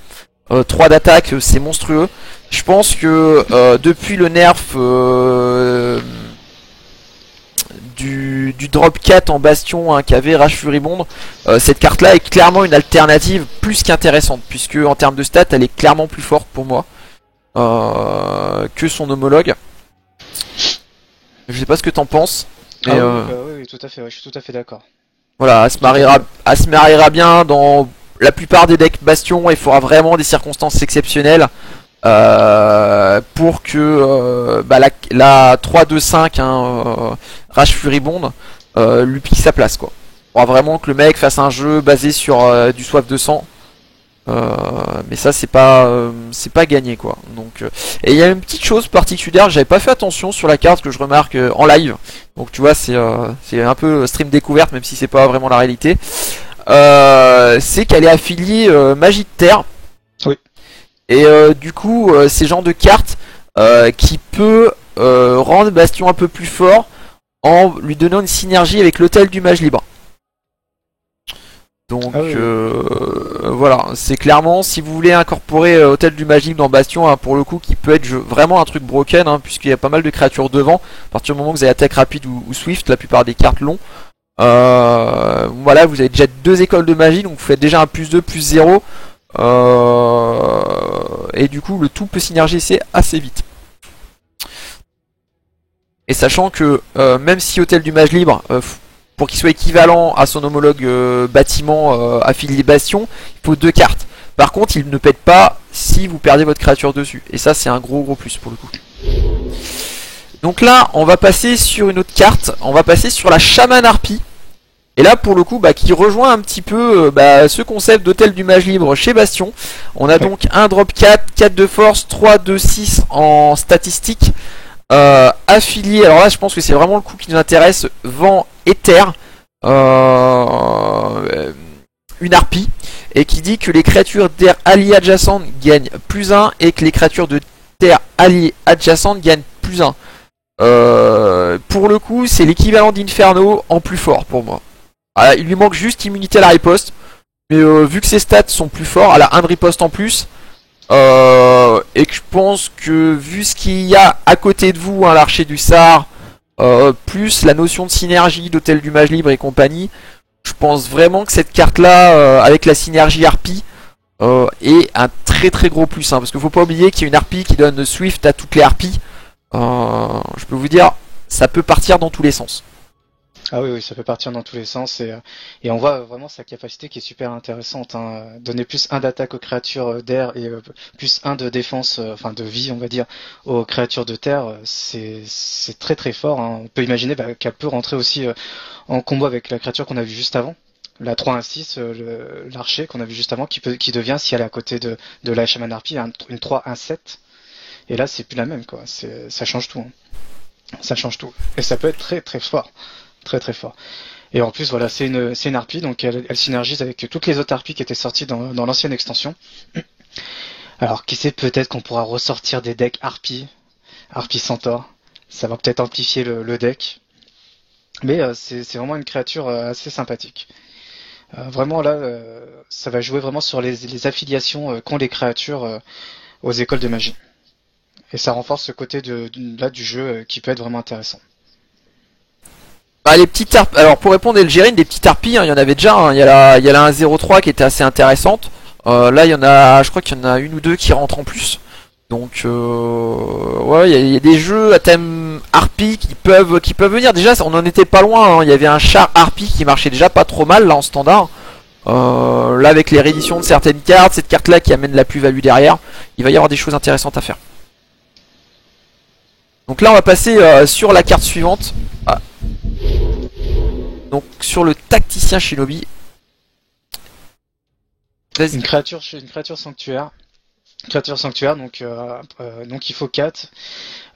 3 d'attaque, c'est monstrueux. Je pense que depuis le nerf du drop 4 en bastion hein, qu'avait Rage Furibond, cette carte là est clairement une alternative plus qu'intéressante, puisque en termes de stats elle est clairement plus forte pour moi que son homologue. Je sais pas ce que t'en penses. Mais, oui, tout à fait, ouais, je suis tout à fait d'accord. voilà, elle se mariera bien dans la plupart des decks bastion, il faudra vraiment des circonstances exceptionnelles pour que la 3-2-5 hein, Rage Furibond lui pique sa place quoi. Il faudra vraiment que le mec fasse un jeu basé sur du soif de sang. Mais ça c'est pas gagné quoi. Donc et il y a une petite chose particulière, j'avais pas fait attention sur la carte que je remarque en live. Donc tu vois c'est un peu stream découverte même si c'est pas vraiment la réalité. C'est qu'elle est affiliée Magie de Terre. Oui. Et du coup ces genres de cartes qui peut rendre Bastion un peu plus fort en lui donnant une synergie avec l'hôtel du mage libre. Donc voilà, c'est clairement si vous voulez incorporer Hôtel du Magique dans Bastion hein, pour le coup qui peut être vraiment un truc broken hein, puisqu'il y a pas mal de créatures devant. À partir du moment où vous avez attaque rapide ou swift, la plupart des cartes l'ont. Voilà, vous avez déjà 2 écoles de magie, donc vous faites déjà un +2, +0. Et du coup le tout peut synergiser assez vite. Et sachant que même si Hôtel du Mage Libre pour qu'il soit équivalent à son homologue bâtiment affilié Bastion, il faut 2 cartes. Par contre, il ne pète pas si vous perdez votre créature dessus. Et ça, c'est un gros plus pour le coup. Donc là, on va passer sur une autre carte. On va passer sur la Shaman Harpie. Et là, pour le coup, qui rejoint un petit peu ce concept d'Hôtel du Mage Libre chez Bastion. On a donc un drop 4, 4 de force, 3 de 6 en statistique. Affilié, alors là je pense que c'est vraiment le coup qui nous intéresse, vent et terre, une harpie, et qui dit que les créatures d'air alliées adjacentes gagnent +1 et que les créatures de terre alliées adjacentes gagnent +1. Pour le coup c'est l'équivalent d'Inferno en plus fort pour moi. Alors, il lui manque juste immunité à la riposte, mais vu que ses stats sont plus forts, elle a un de riposte en plus. Et que je pense que vu ce qu'il y a à côté de vous, hein, l'archer du Sar, plus la notion de synergie d'Hôtel du Mage Libre et compagnie, je pense vraiment que cette carte là, avec la synergie Harpie, est un très gros plus. Hein, parce qu'il faut pas oublier qu'il y a une Harpie qui donne Swift à toutes les Harpies. Je peux vous dire, ça peut partir dans tous les sens. Ah oui, ça peut partir dans tous les sens et on voit vraiment sa capacité qui est super intéressante. Hein. Donner +1 d'attaque aux créatures d'air et +1 de défense, enfin de vie, on va dire, aux créatures de terre, c'est très fort. Hein. On peut imaginer qu'elle peut rentrer aussi en combo avec la créature qu'on a vue juste avant, la 3-1-6, l'archer qu'on a vu juste avant, qui devient, si elle est à côté de la Shaman Harpie, une 3-1-7. Et là, c'est plus la même, quoi. Ça change tout. Hein. Ça change tout. Et ça peut être très fort. Très fort. Et en plus, voilà, c'est une harpie, donc elle synergise avec toutes les autres harpies qui étaient sorties dans l'ancienne extension. Alors, qui sait, peut-être qu'on pourra ressortir des decks harpie centaure. Ça va peut-être amplifier le deck. Mais c'est vraiment une créature assez sympathique. Vraiment, là, ça va jouer vraiment sur les affiliations qu'ont les créatures aux écoles de magie. Et ça renforce ce côté du jeu qui peut être vraiment intéressant. Les petites harpies, alors pour répondre à Elgérine, des petites harpies, hein, il y en avait déjà, hein. Il y a la 1-0-3 qui était assez intéressante. Là il y en a, je crois qu'il y en a une ou deux qui rentrent en plus. Donc ouais, il y a des jeux à thème harpie qui peuvent venir. Déjà on en était pas loin, hein. Il y avait un char harpie qui marchait déjà pas trop mal là en standard. Là avec les rééditions de certaines cartes, cette carte là qui amène la plus-value derrière, il va y avoir des choses intéressantes à faire. Donc là on va passer sur la carte suivante. Donc sur le tacticien Shinobi. Une créature sanctuaire. Donc il faut 4.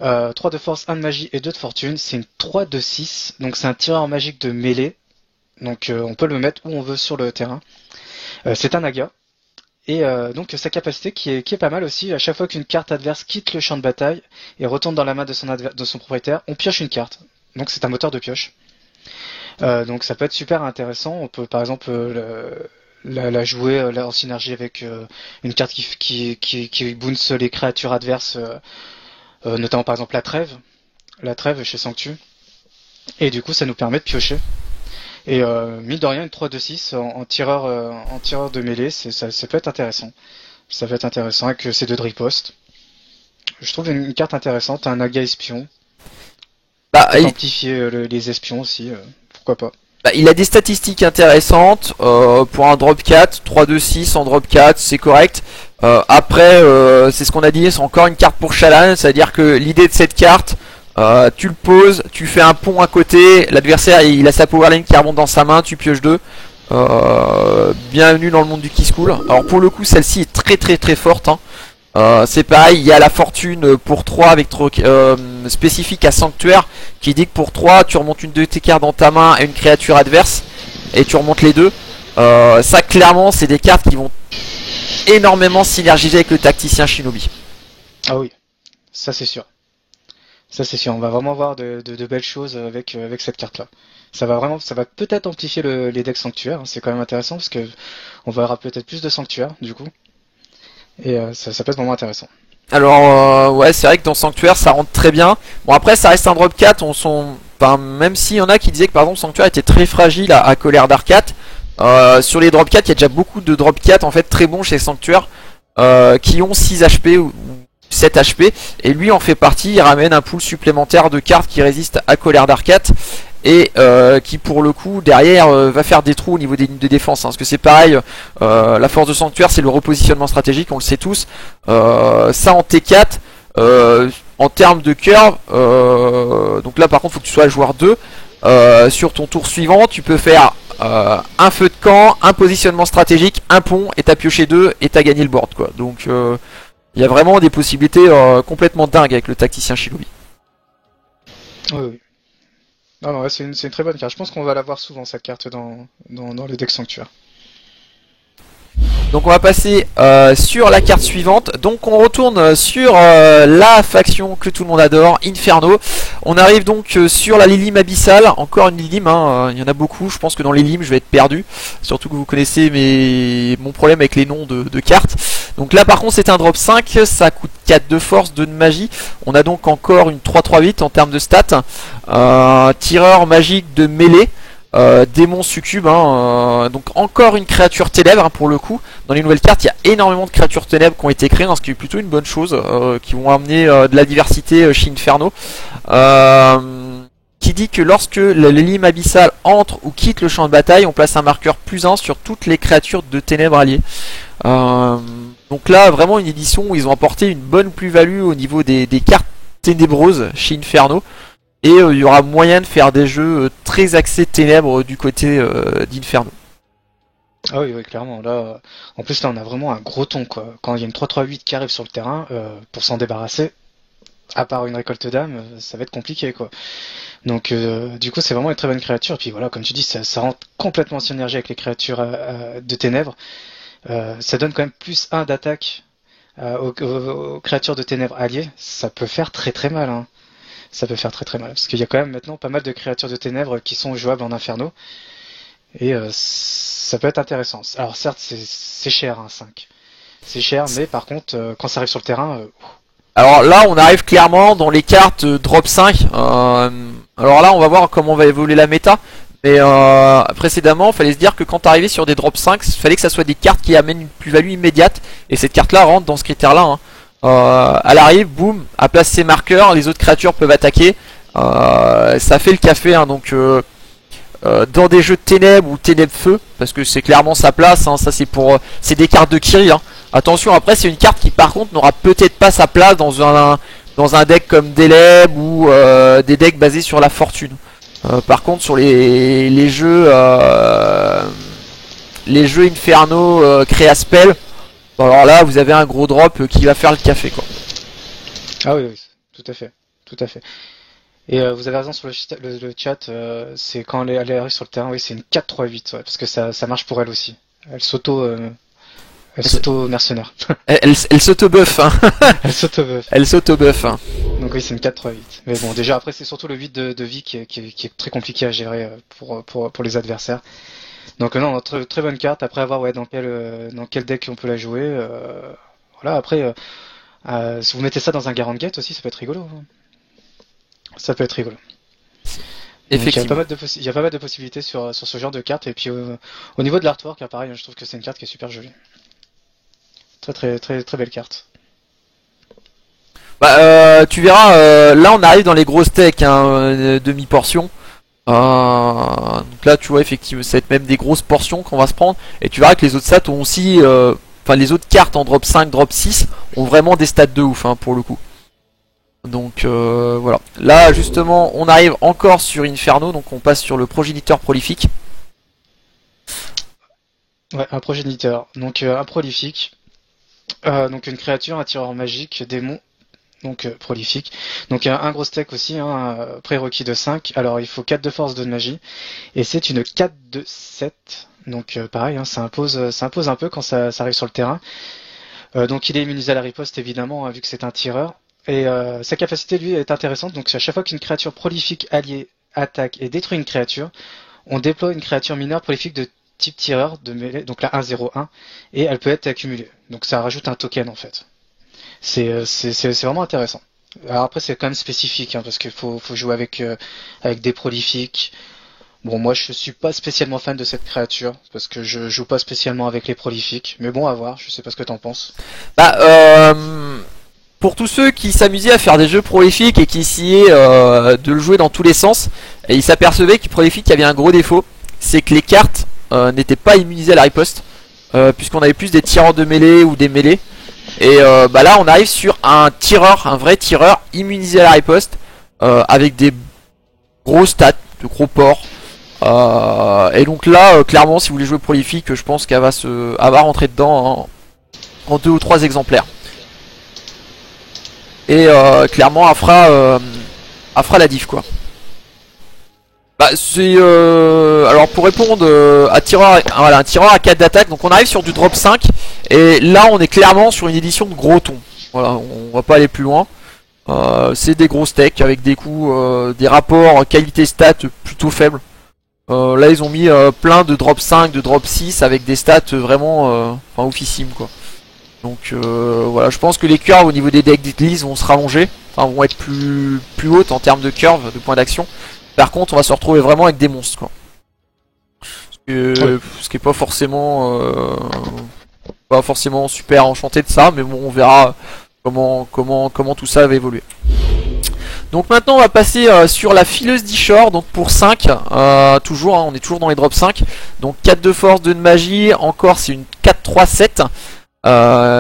3 de force, 1 de magie et 2 de fortune. C'est une 3 de 6. Donc c'est un tireur magique de mêlée. Donc on peut le mettre où on veut sur le terrain. C'est un naga. Et donc sa capacité qui est pas mal aussi, à chaque fois qu'une carte adverse quitte le champ de bataille et retourne dans la main de son propriétaire, on pioche une carte. Donc c'est un moteur de pioche. Donc ça peut être super intéressant. On peut par exemple la jouer en synergie avec une carte qui bounce les créatures adverses, notamment par exemple la trêve chez Sanctu. Et du coup, ça nous permet de piocher. Et mine de rien, une 3-2-6 en tireur de mêlée, ça peut être intéressant. Ça peut être intéressant avec ces deux de riposte. Je trouve une carte intéressante, un Naga espion. Bah, Peut-être amplifier les espions aussi, pourquoi pas. bah, il a des statistiques intéressantes pour un drop 4, 3-2-6 en drop 4, c'est correct. Après, c'est ce qu'on a dit, c'est encore une carte pour Shallan, c'est-à-dire que l'idée de cette carte, tu le poses, tu fais un pont à côté, l'adversaire il a sa power lane qui remonte dans sa main, tu pioches deux. Bienvenue dans le monde du Key School. Alors pour le coup, celle-ci est très très très forte, hein. C'est pareil, il y a la fortune pour 3 avec spécifique à Sanctuaire qui dit que pour 3 tu remontes une de tes cartes dans ta main et une créature adverse et tu remontes les deux. Ça clairement c'est des cartes qui vont énormément synergiser avec le tacticien Shinobi. Ah oui, ça c'est sûr. Ça c'est sûr, on va vraiment voir de belles choses avec cette carte-là. Ça va peut-être amplifier les decks sanctuaires, hein. C'est quand même intéressant parce que on verra peut-être plus de sanctuaires du coup. Et ça peut être vraiment intéressant. Alors ouais, c'est vrai que dans Sanctuaire ça rentre très bien. Bon après ça reste un drop 4, enfin, même s'il y en a qui disaient que par exemple Sanctuaire était très fragile à Colère d'Arcat. Sur les drop 4, il y a déjà beaucoup de drop 4 en fait très bons chez Sanctuaire qui ont 6 HP ou 7 HP et lui en fait partie, il ramène un pool supplémentaire de cartes qui résistent à Colère d'Arcat et qui pour le coup derrière va faire des trous au niveau des lignes de défense, hein, parce que c'est pareil, la force de Sanctuaire c'est le repositionnement stratégique, on le sait tous, ça en T4 en termes de curve, donc là par contre faut que tu sois joueur 2, sur ton tour suivant tu peux faire un feu de camp, un positionnement stratégique, un pont et t'as pioché 2 et t'as gagné le board quoi. Donc il y a vraiment des possibilités complètement dingues avec le tacticien Shinobi. Oui, oui. Non, non, ouais, c'est une très bonne carte. Je pense qu'on va la voir souvent cette carte dans le deck sanctuaire. Donc on va passer sur la carte suivante. Donc on retourne sur la faction que tout le monde adore, Inferno. On arrive donc sur la Lilim abyssale. Encore une Lilim, hein, il y en a beaucoup. Je pense que dans les Lilim je vais être perdu. Surtout que vous connaissez mon problème avec les noms de cartes. Donc là par contre c'est un drop 5. Ça coûte 4 de force, 2 de magie. On a donc encore une 3-3-8 en termes de stats. Tireur magique de mêlée. Démon succube, hein, donc encore une créature ténèbres, hein, pour le coup. Dans les nouvelles cartes, il y a énormément de créatures ténèbres qui ont été créées, hein, ce qui est plutôt une bonne chose, qui vont amener de la diversité chez Inferno. Qui dit que lorsque l'élime abyssale entre ou quitte le champ de bataille, on place un marqueur +1 sur toutes les créatures de ténèbres alliées. Donc là, vraiment une édition où ils ont apporté une bonne plus-value au niveau des cartes ténébreuses chez Inferno. Et il y aura moyen de faire des jeux très axés ténèbres du côté d'Inferno. Ah oui, oui, clairement. Là, en plus, là, on a vraiment un gros ton, quoi. Quand il y a une 3-3-8 qui arrive sur le terrain, pour s'en débarrasser, à part une récolte d'âme, ça va être compliqué, quoi. Donc, du coup, c'est vraiment une très bonne créature. Et puis voilà, comme tu dis, ça rentre complètement en synergie avec les créatures de ténèbres. Ça donne quand même +1 d'attaque aux créatures de ténèbres alliées. Ça peut faire très très mal, hein. Ça peut faire très très mal. Parce qu'il y a quand même maintenant pas mal de créatures de ténèbres qui sont jouables en Inferno. Et ça peut être intéressant. Alors certes, c'est cher, hein, 5. C'est cher, mais par contre, quand ça arrive sur le terrain... Alors là, on arrive clairement dans les cartes drop 5. Alors là, on va voir comment va évoluer la méta. Mais précédemment, il fallait se dire que quand t'arrivais sur des drop 5, il fallait que ça soit des cartes qui amènent une plus-value immédiate. Et cette carte-là rentre dans ce critère-là, hein. Elle arrive, boum, elle place ses marqueurs, les autres créatures peuvent attaquer. Ça fait le café, hein, donc dans des jeux de ténèbres ou ténèbres feu, parce que c'est clairement sa place, hein, ça c'est des cartes de Kiri, hein. Attention, après c'est une carte qui par contre n'aura peut-être pas sa place dans un deck comme Deleb ou des decks basés sur la fortune. Par contre sur les jeux Inferno Créaspell, alors là vous avez un gros drop qui va faire le café, quoi. Ah oui, oui, tout à fait, tout à fait. Et vous avez raison sur le chat, c'est quand elle arrive sur le terrain, oui, c'est une 4-3-8, ouais, parce que ça marche pour elle aussi. Elle s'auto-mercenaire. Elle s'auto-buff, hein. Elle s'auto-buff. Elle s'auto-buff, hein. Donc oui, c'est une 4-3-8. Mais bon, déjà après, c'est surtout le 8 de vie qui est très compliqué à gérer pour les adversaires. Donc non, très, très bonne carte. Après avoir, ouais, dans quel deck on peut la jouer. Voilà, après, si vous mettez ça dans un Garant Gate aussi, ça peut être rigolo, hein. Ça peut être rigolo. Donc il y a Effectivement. il y a pas mal de possibilités sur ce genre de carte. Et puis au niveau de l'artwork, hein, pareil, je trouve que c'est une carte qui est super jolie. Très très très très belle carte. Bah, tu verras, là on arrive dans les grosses techs, hein, demi-portion. Donc là, tu vois, effectivement, ça va être même des grosses portions qu'on va se prendre. Et tu verras que les autres stats ont aussi, enfin les autres cartes en drop 5, drop 6 ont vraiment des stats de ouf, hein, pour le coup. Donc voilà. Là, justement, on arrive encore sur Inferno, donc on passe sur le progéniteur prolifique. Ouais, un progéniteur. Donc un prolifique. Donc une créature, un tireur magique, démon. Donc prolifique. Donc un gros stack aussi, hein, prérequis de 5. Alors il faut 4 de force, 2 de magie. Et c'est une 4 de 7. Donc pareil, hein, ça impose un peu quand ça arrive sur le terrain. Donc il est immunisé à la riposte évidemment, hein, vu que c'est un tireur. Et sa capacité lui est intéressante. Donc à chaque fois qu'une créature prolifique alliée attaque et détruit une créature, on déploie une créature mineure prolifique de type tireur de mêlée, donc la 1-0-1, et elle peut être accumulée. Donc ça rajoute un token en fait. C'est vraiment intéressant. Alors après c'est quand même spécifique, hein, parce qu'il faut jouer avec des prolifiques. Bon, moi je suis pas spécialement fan de cette créature parce que je joue pas spécialement avec les prolifiques, mais bon à voir. Je sais pas ce que t'en penses. Bah, pour tous ceux qui s'amusaient à faire des jeux prolifiques et qui essayaient de le jouer dans tous les sens, et ils s'apercevaient que prolifique avait un gros défaut, c'est que les cartes n'étaient pas immunisées à la riposte, puisqu'on avait plus des tireurs de mêlée ou des mêlées. Et bah là on arrive sur un tireur, un vrai tireur immunisé à la riposte, avec des gros stats, de gros ports. Et donc là, clairement, si vous voulez jouer prolifique, je pense qu'elle va rentrer dedans en 2 ou 3 exemplaires. Et clairement, elle fera la diff, quoi. Bah, c'est alors pour répondre à tireur, voilà, un tireur à 4 d'attaque. Donc on arrive sur du drop 5 et là on est clairement sur une édition de gros ton. Voilà, on va pas aller plus loin. C'est des gros stacks avec des coups, des rapports qualité stat plutôt faibles. Là ils ont mis plein de drop 5, de drop 6 avec des stats vraiment enfin oufissimes, quoi. Donc voilà, je pense que les curves au niveau des decks d'Eglise vont se rallonger, enfin vont être plus hautes en termes de curve, de points d'action. Par contre on va se retrouver vraiment avec des monstres, quoi. Ce qui est pas forcément super enchanté de ça, mais bon on verra comment tout ça va évoluer. Donc maintenant on va passer sur la fileuse d'Ishor, donc pour 5, toujours, hein, on est toujours dans les drops 5. Donc 4 de force, 2 de magie, encore c'est une 4-3-7.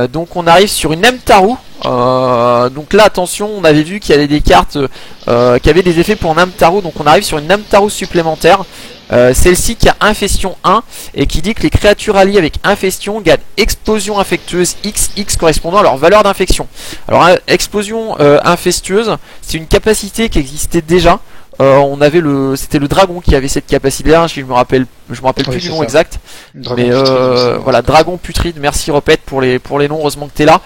Donc on arrive sur une Namtaru. Donc là attention, on avait vu qu'il y avait des cartes qui avaient des effets pour Namtaru. Donc on arrive sur une Namtaru supplémentaire. Celle-ci qui a Infestion 1 et qui dit que les créatures alliées avec Infestion gagnent Explosion infectueuse XX correspondant à leur valeur d'infection. Alors Explosion infectueuse, c'est une capacité qui existait déjà. C'était le dragon qui avait cette capacité-là, je me rappelle plus du nom exact. Dragon Mais putride, voilà, dragon putride, merci Repette pour les noms, heureusement que t'es là.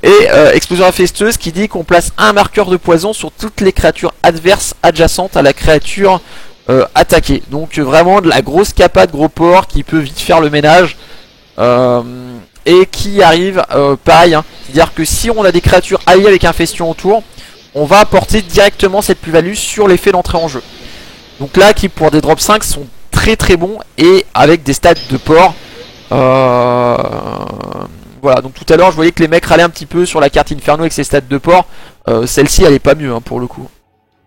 Et explosion infesteuse qui dit qu'on place un marqueur de poison sur toutes les créatures adverses adjacentes à la créature attaquée. Donc vraiment de la grosse capa de gros porc qui peut vite faire le ménage. Et qui arrive pareil, hein, c'est-à-dire que si on a des créatures alliées avec infestion autour, on va apporter directement cette plus-value sur l'effet d'entrée en jeu. Donc là, qui pour des drop 5 sont très très bons et avec des stats de porc. Voilà, donc tout à l'heure je voyais que les mecs râlaient un petit peu sur la carte Inferno avec ses stats de porc. Celle-ci elle est pas mieux, hein, pour le coup.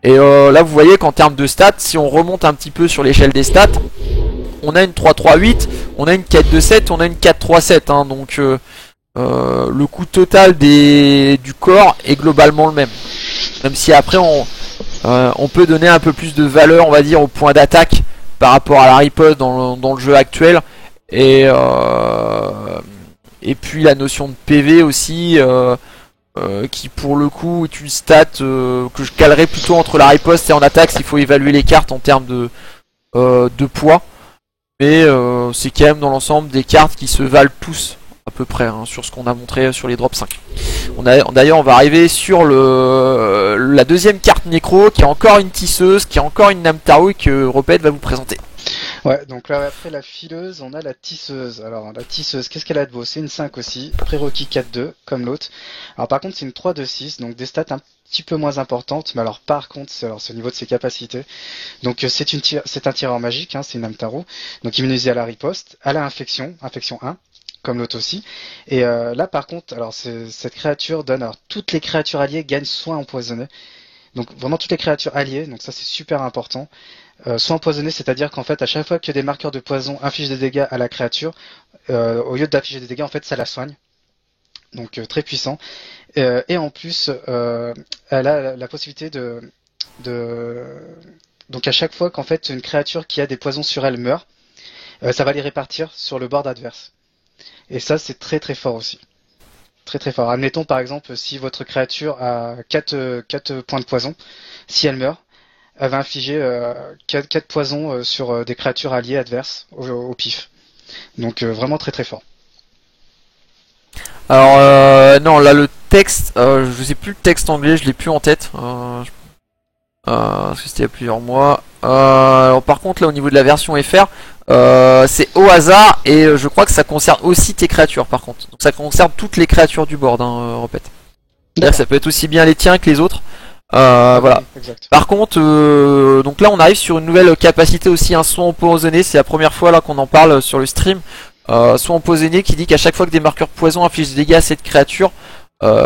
Et là vous voyez qu'en termes de stats, si on remonte un petit peu sur l'échelle des stats, on a une 3-3-8, on a une 4-2-7, on a une 4-3-7, hein, donc le coût total du corps est globalement le même. Même si après on peut donner un peu plus de valeur, on va dire, au point d'attaque par rapport à la riposte dans le jeu actuel. Et puis la notion de PV aussi, qui pour le coup est une stat que je calerais plutôt entre la riposte et en attaque s'il faut évaluer les cartes en termes de poids. Mais c'est quand même dans l'ensemble des cartes qui se valent tous à peu près, hein, sur ce qu'on a montré sur les drops 5. D'ailleurs on va arriver sur la deuxième carte Nécro qui est encore une tisseuse, qui est encore une Namtaru que Repette va vous présenter. Ouais, donc là après la fileuse, on a la tisseuse. Alors la tisseuse, qu'est-ce qu'elle a de beau? C'est une 5 aussi, prérequis 4-2 comme l'autre. Alors par contre c'est une 3-2-6, donc des stats un petit peu moins importante, mais alors par contre, c'est au niveau de ses capacités. Donc c'est un tireur magique, hein, c'est une Hamtaro, donc immunisé à la riposte, à la infection 1, comme l'autre aussi. Et là par contre, alors cette créature donne, alors toutes les créatures alliées gagnent soin empoisonné. Donc vraiment toutes les créatures alliées, donc ça c'est super important. Soin empoisonné, c'est-à-dire qu'en fait à chaque fois que des marqueurs de poison infligent des dégâts à la créature, au lieu d'afficher des dégâts, en fait ça la soigne. Donc très puissant. Et en plus, elle a la possibilité de... Donc à chaque fois qu'en fait une créature qui a des poisons sur elle meurt, ça va les répartir sur le board adverse. Et ça c'est très très fort aussi. Très très fort. Admettons par exemple si votre créature a 4 points de poison, si elle meurt, elle va infliger 4 poisons sur des créatures alliées adverses au pif. Donc vraiment très très fort. Alors non, là le texte, je sais plus le texte anglais, je l'ai plus en tête. Parce que c'était il y a plusieurs mois. Alors, par contre là au niveau de la version FR, c'est au hasard et je crois que ça concerne aussi tes créatures par contre. Donc ça concerne toutes les créatures du board, hein, répète. C'est-à-dire que ça peut être aussi bien les tiens que les autres. Voilà. Exact. Par contre, donc là on arrive sur une nouvelle capacité aussi, un soin empoisonné. C'est la première fois là qu'on en parle sur le stream. Soin empoisonné qui dit qu'à chaque fois que des marqueurs poison infligent des dégâts à cette créature,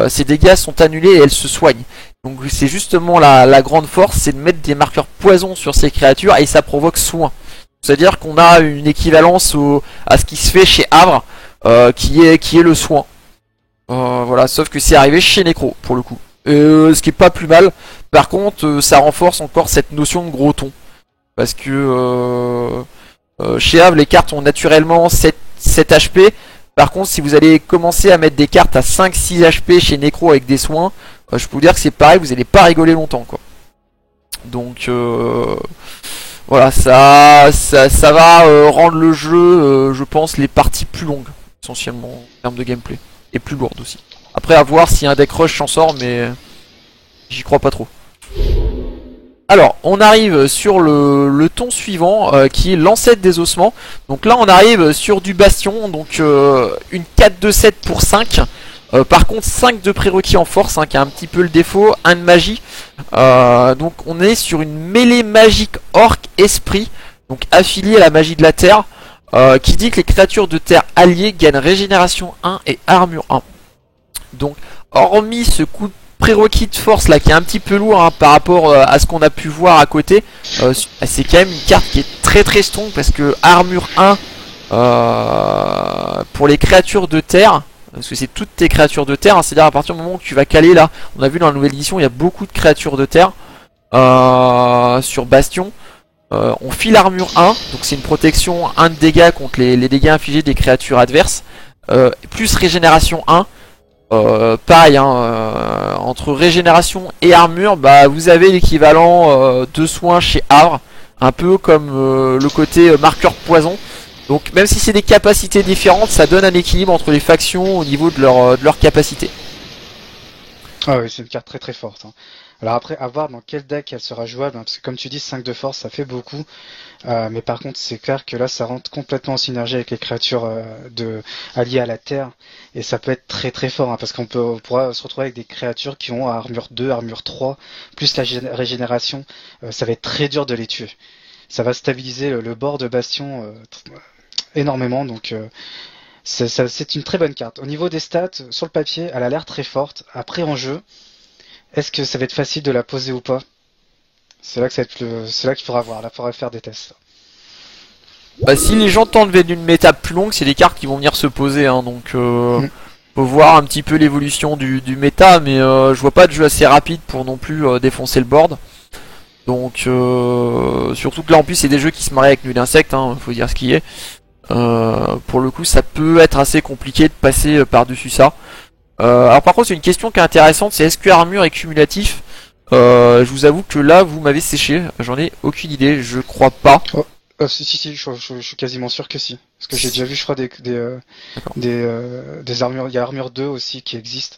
ces dégâts sont annulés et elle se soigne. Donc c'est justement la grande force, c'est de mettre des marqueurs poison sur ces créatures et ça provoque soin. C'est-à-dire qu'on a une équivalence à ce qui se fait chez Havre, qui est le soin. Voilà, sauf que c'est arrivé chez Necro pour le coup. Ce qui est pas plus mal. Par contre, ça renforce encore cette notion de gros ton. Parce que chez Havre, les cartes ont naturellement 7 HP. Par contre, si vous allez commencer à mettre des cartes à 5-6 HP chez Necro avec des soins, je peux vous dire que c'est pareil, vous n'allez pas rigoler longtemps, quoi. Donc voilà, ça va rendre le jeu, je pense, les parties plus longues, essentiellement, en termes de gameplay. Et plus lourdes aussi. Après, à voir si un deck rush s'en sort, mais j'y crois pas trop. Alors, on arrive sur le ton suivant, qui est l'ancêtre des ossements. Donc là, on arrive sur du bastion, donc une 4-2-7 pour 5. Par contre, 5 de prérequis en force, hein, qui a un petit peu le défaut, 1 de magie. Donc on est sur une mêlée magique orc esprit, donc affiliée à la magie de la terre, qui dit que les créatures de terre alliées gagnent régénération 1 et armure 1. Donc, hormis ce coup de prérequis de force là qui est un petit peu lourd, hein, par rapport à ce qu'on a pu voir à côté, c'est quand même une carte qui est très très strong parce que armure 1 pour les créatures de terre, parce que c'est toutes tes créatures de terre, hein, c'est-à-dire à partir du moment où tu vas caler là, on a vu dans la nouvelle édition il y a beaucoup de créatures de terre sur Bastion. On file armure 1, donc c'est une protection 1 de dégâts contre les dégâts infligés des créatures adverses, plus régénération 1. Pareil, hein, entre régénération et armure, bah, vous avez l'équivalent de soins chez Havre, un peu comme le côté marqueur poison. Donc même si c'est des capacités différentes, ça donne un équilibre entre les factions au niveau de leur capacité. Ah oui, c'est une carte très très forte, hein. Alors après, à voir dans quel deck elle sera jouable, hein, parce que comme tu dis, 5 de force, ça fait beaucoup. Mais par contre, c'est clair que là, ça rentre complètement en synergie avec les créatures alliées à la Terre. Et ça peut être très très fort, hein, parce on pourra se retrouver avec des créatures qui ont armure 2, armure 3, plus la régénération. Ça va être très dur de les tuer. Ça va stabiliser le bord de Bastion énormément, donc c'est une très bonne carte. Au niveau des stats, sur le papier, elle a l'air très forte. Après, en jeu, est-ce que ça va être facile de la poser ou pas? C'est là qu'il faudra voir. Là, il faudra faire des tests. Bah, si les gens tentent d'une méta plus longue, c'est des cartes qui vont venir se poser, hein, donc faut voir un petit peu l'évolution du méta, mais je vois pas de jeu assez rapide pour non plus défoncer le board. Donc surtout que là en plus c'est des jeux qui se marient avec Nuit d'Insectes, hein, faut dire ce qui est. Pour le coup ça peut être assez compliqué de passer par-dessus ça. Alors par contre c'est une question qui est intéressante, c'est est-ce que armure est cumulatif? Je vous avoue que là vous m'avez séché, j'en ai aucune idée, je crois pas. Oh. Si, je suis quasiment sûr que si. Parce que j'ai déjà vu, je crois, des armures. Il y a armure 2 aussi qui existe.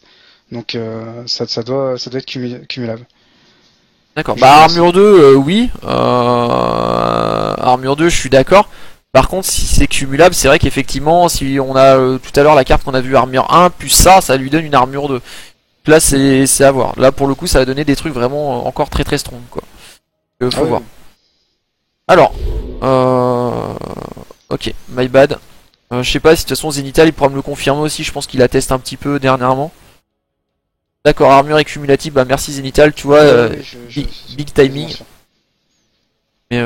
Donc ça doit être cumulable. D'accord, bah armure 2, oui. Armure 2, je suis d'accord. Par contre, si c'est cumulable, c'est vrai qu'effectivement, si on a tout à l'heure la carte qu'on a vue armure 1, plus ça lui donne une armure 2. Là, c'est à voir. Là, pour le coup, ça va donner des trucs vraiment encore très très strong, quoi. Ah Faut oui, voir. oui. Alors, euh... ok, my bad. Je sais pas si de toute façon Zenital il pourra me le confirmer aussi. Je pense qu'il atteste un petit peu dernièrement. D'accord, armure et cumulative. Bah merci Zenital, tu vois, Oui, big bien timing. sûr. Mais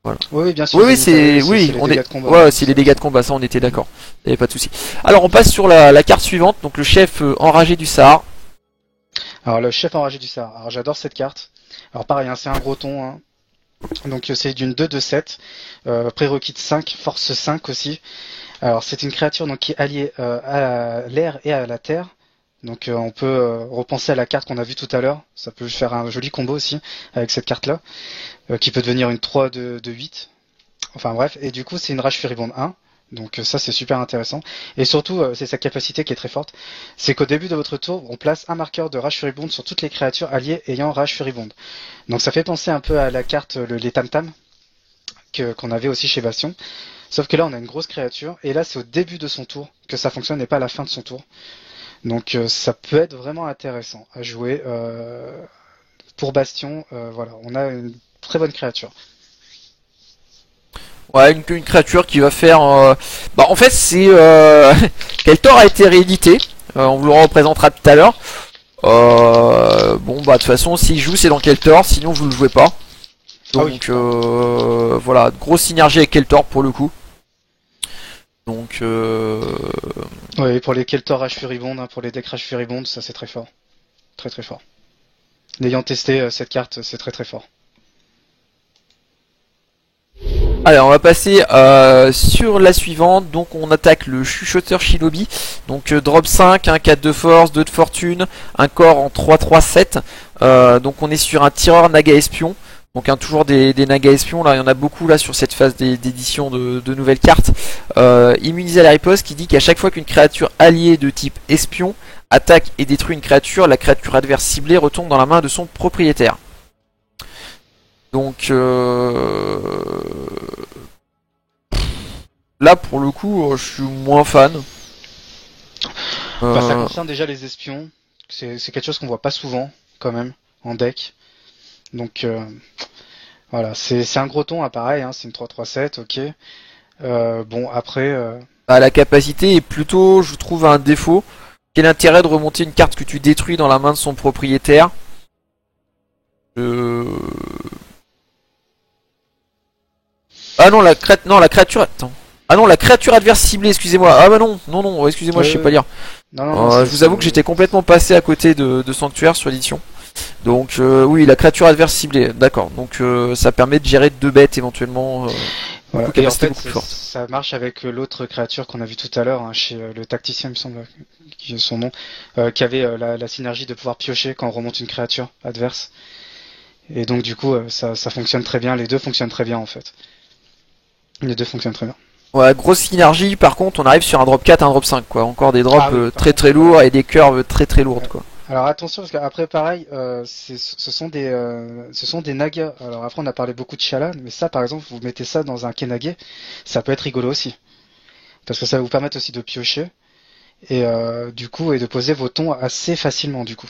voilà. Oui, bien sûr, Oui, oui, Zenithal, c'est, c'est oui, les on dégâts est, de combat, ouais, hein, c'est les dégâts de combat, ça on était d'accord. Y avait pas de souci. Alors on passe sur la carte suivante, donc le chef enragé du Sahara. Alors, le chef enragé du Sahara. Alors, j'adore cette carte. Alors, pareil, c'est un gros ton, hein. Donc, c'est d'une 2/7, prérequis de 5, force 5 aussi. Alors, c'est une créature donc qui est alliée à l'air et à la terre. Donc, on peut repenser à la carte qu'on a vue tout à l'heure. Ça peut faire un joli combo aussi avec cette carte-là, qui peut devenir une 3 de 8. Enfin bref, et du coup c'est une rage furibonde 1, donc ça c'est super intéressant. Et surtout c'est sa capacité qui est très forte, c'est qu'au début de votre tour on place un marqueur de rage furibonde sur toutes les créatures alliées ayant rage furibonde. Donc ça fait penser un peu à la carte les Tam Tam qu'on avait aussi chez Bastion, sauf que là on a une grosse créature, et là c'est au début de son tour que ça fonctionne et pas à la fin de son tour. Donc ça peut être vraiment intéressant à jouer pour Bastion, voilà, on a une très bonne créature. Ouais, une créature qui va faire, bah en fait c'est, Keltor a été réédité. On vous le représentera tout à l'heure. Bon bah de toute façon s'il joue c'est dans Keltor, sinon vous le jouez pas. Ah oui. Donc voilà, grosse synergie avec Keltor pour le coup. Donc Oui, pour les Keltor Rage Furibonde, hein, pour les decks Rage Furibonde, ça c'est très fort. Très très fort. N'ayant testé cette carte, c'est très très fort. allez, on va passer sur la suivante. Donc on attaque le chuchoteur Shinobi. Donc drop 5, un 4 de force, 2 de fortune, un corps en 3-3-7. Donc on est sur un tireur Naga Espion. Donc toujours des Naga Espions, là il y en a beaucoup là sur cette phase d'édition de nouvelles cartes. Immunisé à la riposte qui dit qu'à chaque fois qu'une créature alliée de type espion attaque et détruit une créature, la créature adverse ciblée retombe dans la main de son propriétaire. Donc là pour le coup je suis moins fan. Bah, ça concerne déjà les espions. C'est quelque chose qu'on voit pas souvent quand même en deck. Donc voilà, c'est un gros ton, hein, pareil, hein, c'est une 3-3-7, ok. Bon après, Bah, la capacité est plutôt, je trouve, un défaut. Quel intérêt de remonter une carte que tu détruis dans la main de son propriétaire? Ah non, la créature. Attends. Ah non, la créature adverse ciblée, excusez-moi. Ah bah non, non, non, excusez-moi, je sais pas lire. non, non, Je vous avoue que j'étais complètement passé à côté de Sanctuaire sur l'édition. Donc oui, la créature adverse ciblée, d'accord. Donc ça permet de gérer deux bêtes éventuellement. voilà. Beaucoup Et en capacité fait, beaucoup plus forte. ça marche avec l'autre créature qu'on a vu tout à l'heure, hein, chez le tacticien, il me semble, qui est son nom, qui avait la synergie de pouvoir piocher quand on remonte une créature adverse. Et donc du coup, ça fonctionne très bien. Les deux fonctionnent très bien en fait. Les deux fonctionnent très bien. Ouais, grosse synergie, par contre on arrive sur un drop 4, un drop 5 quoi. Encore des drops Ah oui, par très contre, très lourds et des curves très très lourdes ouais. quoi. Alors attention parce qu'après pareil, ce sont des nagas. Alors après on a parlé beaucoup de Shalan, mais ça par exemple vous mettez ça dans un Kenage, ça peut être rigolo aussi, parce que ça va vous permettre aussi de piocher et du coup et de poser vos tons assez facilement du coup.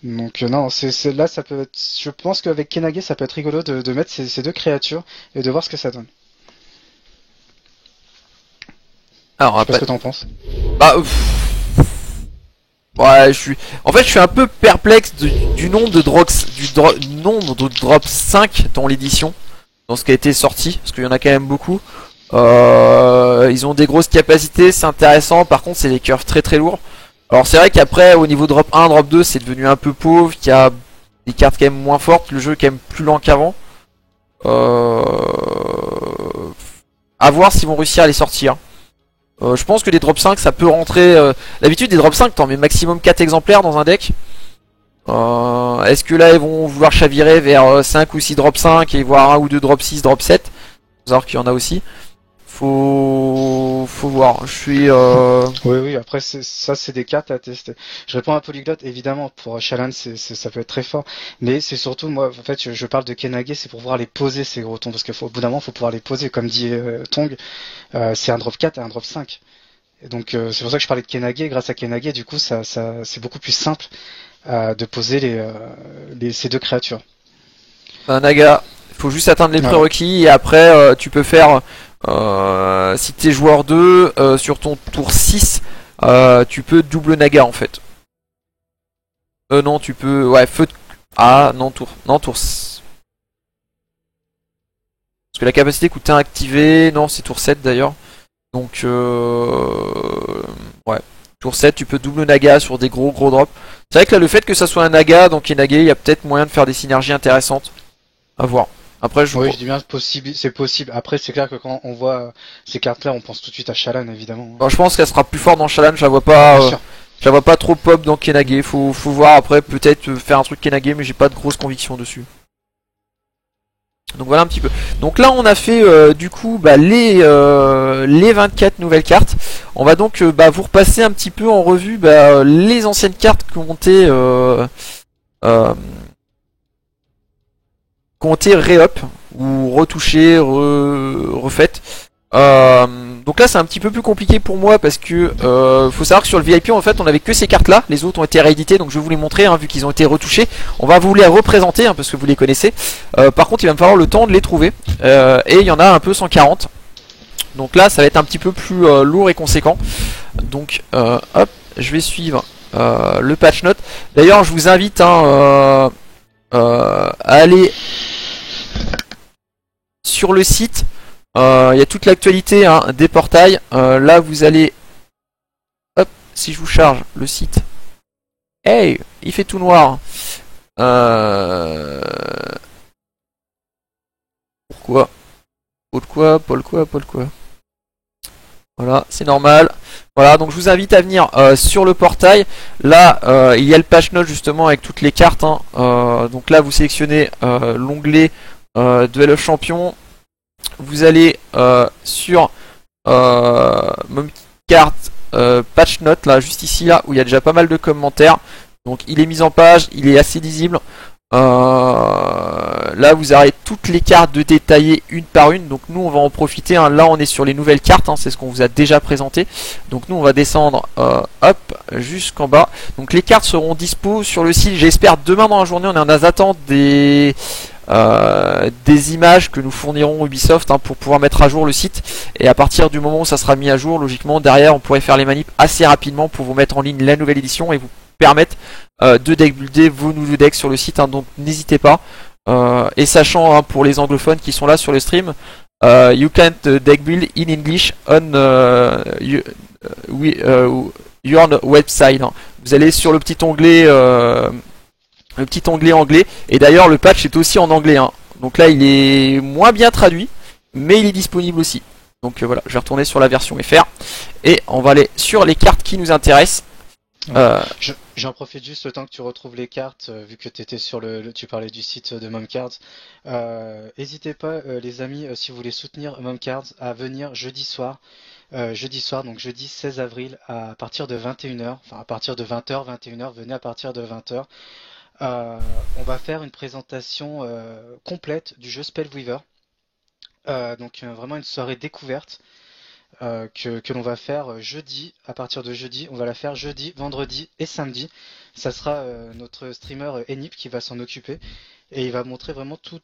Donc non, là ça peut être, je pense qu'avec Kenage ça peut être rigolo de mettre ces deux créatures et de voir ce que ça donne. Alors Je sais pas ce après, que t'en penses. bah ouais, en fait je suis un peu perplexe du nombre de drops, nombre de drops 5 dans l'édition, dans ce qui a été sorti, parce qu'il y en a quand même beaucoup. Ils ont des grosses capacités, c'est intéressant. Par contre, c'est des curves très très lourds. Alors c'est vrai qu'après, au niveau drop 1, drop 2, c'est devenu un peu pauvre, qu'il y a des cartes quand même moins fortes, le jeu est quand même plus lent qu'avant. À voir s'ils vont réussir à les sortir. Je pense que des drop 5 ça peut rentrer. D'habitude des drop 5 t'en mets maximum 4 exemplaires dans un deck. Est-ce que là ils vont vouloir chavirer vers 5 ou 6 drop 5 et voir un ou deux drop 6, drop 7? Faut savoir qu'il y en a aussi. Faut voir. Je suis Oui, oui, après, ça, c'est des cartes à tester. Je réponds à Polyglotte, évidemment, pour Shalan, ça peut être très fort. Mais c'est surtout, moi, en fait, je parle de Kenage, c'est pour pouvoir les poser, ces gros tons, parce qu'au bout d'un moment, faut pouvoir les poser. Comme dit Tong, c'est un drop 4 et un drop 5. Et donc c'est pour ça que je parlais de Kenage. Grâce à Kenage, du coup, c'est beaucoup plus simple de poser ces deux créatures. Un Naga, il faut juste atteindre les Voilà. prérequis et après tu peux faire, si t'es joueur 2, sur ton tour 6, tu peux double Naga en fait. Non, tu peux, ouais, feu de... Ah, non, parce que la capacité coûte 1 activé, non, c'est tour 7 d'ailleurs. Donc, ouais, tour 7, tu peux double Naga sur des gros drops. C'est vrai que là, le fait que ça soit un Naga, donc Kenage, il y a peut-être moyen de faire des synergies intéressantes. À voir. Après, Oui, je dis bien possible, c'est possible. Après, c'est clair que quand on voit ces cartes-là, on pense tout de suite à Shallan, évidemment. bon, je pense qu'elle sera plus forte dans Challenge. Bien sûr. Je la vois pas trop pop dans Kenage. Faut voir après, peut-être faire un truc Kenage, mais j'ai pas de grosse conviction dessus. Donc voilà un petit peu. Donc là, on a fait du coup bah, les 24 nouvelles cartes. On va donc bah, vous repasser un petit peu en revue bah, les anciennes cartes euh, qui ont été re-up ou retouchées, refaites. Donc là c'est un petit peu plus compliqué pour moi parce que faut savoir que sur le VIP en fait on avait que ces cartes là, les autres ont été rééditées donc je vais vous les montrer hein, vu qu'ils ont été retouchés. On va vous les représenter hein, parce que vous les connaissez. Par contre il va me falloir le temps de les trouver et il y en a un peu 140. Donc là ça va être un petit peu plus lourd et conséquent. Donc hop, je vais suivre le patch note. D'ailleurs je vous invite hein, à aller sur le site. Il y a toute l'actualité hein, des portails. Là, vous allez... Hop, si je vous charge le site. Hey, il fait tout noir. Euh... Pourquoi Paul quoi. Voilà, c'est normal. Voilà, donc je vous invite à venir sur le portail. Là, il y a le patch note justement avec toutes les cartes. Hein. Donc là, vous sélectionnez l'onglet Duel of Champion. Vous allez sur mon petite carte patch note là juste ici là où il y a déjà pas mal de commentaires. Donc il est mis en page, il est assez lisible. Là vous aurez toutes les cartes de détailler une par une. Donc nous on va en profiter. Hein. Là on est sur les nouvelles cartes, hein. C'est ce qu'on vous a déjà présenté. Donc nous on va descendre hop jusqu'en bas. Donc les cartes seront dispo sur le site. J'espère demain dans la journée. On est en attente des images que nous fournirons Ubisoft hein, pour pouvoir mettre à jour le site et à partir du moment où ça sera mis à jour logiquement derrière on pourrait faire les manips assez rapidement pour vous mettre en ligne la nouvelle édition et vous permettre de deck builder vos nouveaux decks sur le site hein, donc n'hésitez pas et sachant hein, pour les anglophones qui sont là sur le stream you can't deck build in English on your website hein. Vous allez sur le petit onglet anglais. Et d'ailleurs, le patch est aussi en anglais. Hein. Donc là, il est moins bien traduit, mais il est disponible aussi. Donc voilà, je vais retourner sur la version FR. Et on va aller sur les cartes qui nous intéressent. Ouais. J'en profite juste le temps que tu retrouves les cartes, vu que tu étais sur tu parlais du site de Momcards. N'hésitez pas, les amis, si vous voulez soutenir Momcards, à venir jeudi soir, donc jeudi 16 avril, à partir de 21h, enfin à partir de 20h, 21h, venez à partir de 20h. On va faire une présentation complète du jeu Spellweaver. Donc vraiment une soirée découverte que l'on va faire jeudi. À partir de jeudi, on va la faire jeudi, vendredi et samedi. Ça sera notre streamer Enip qui va s'en occuper et il va montrer vraiment tous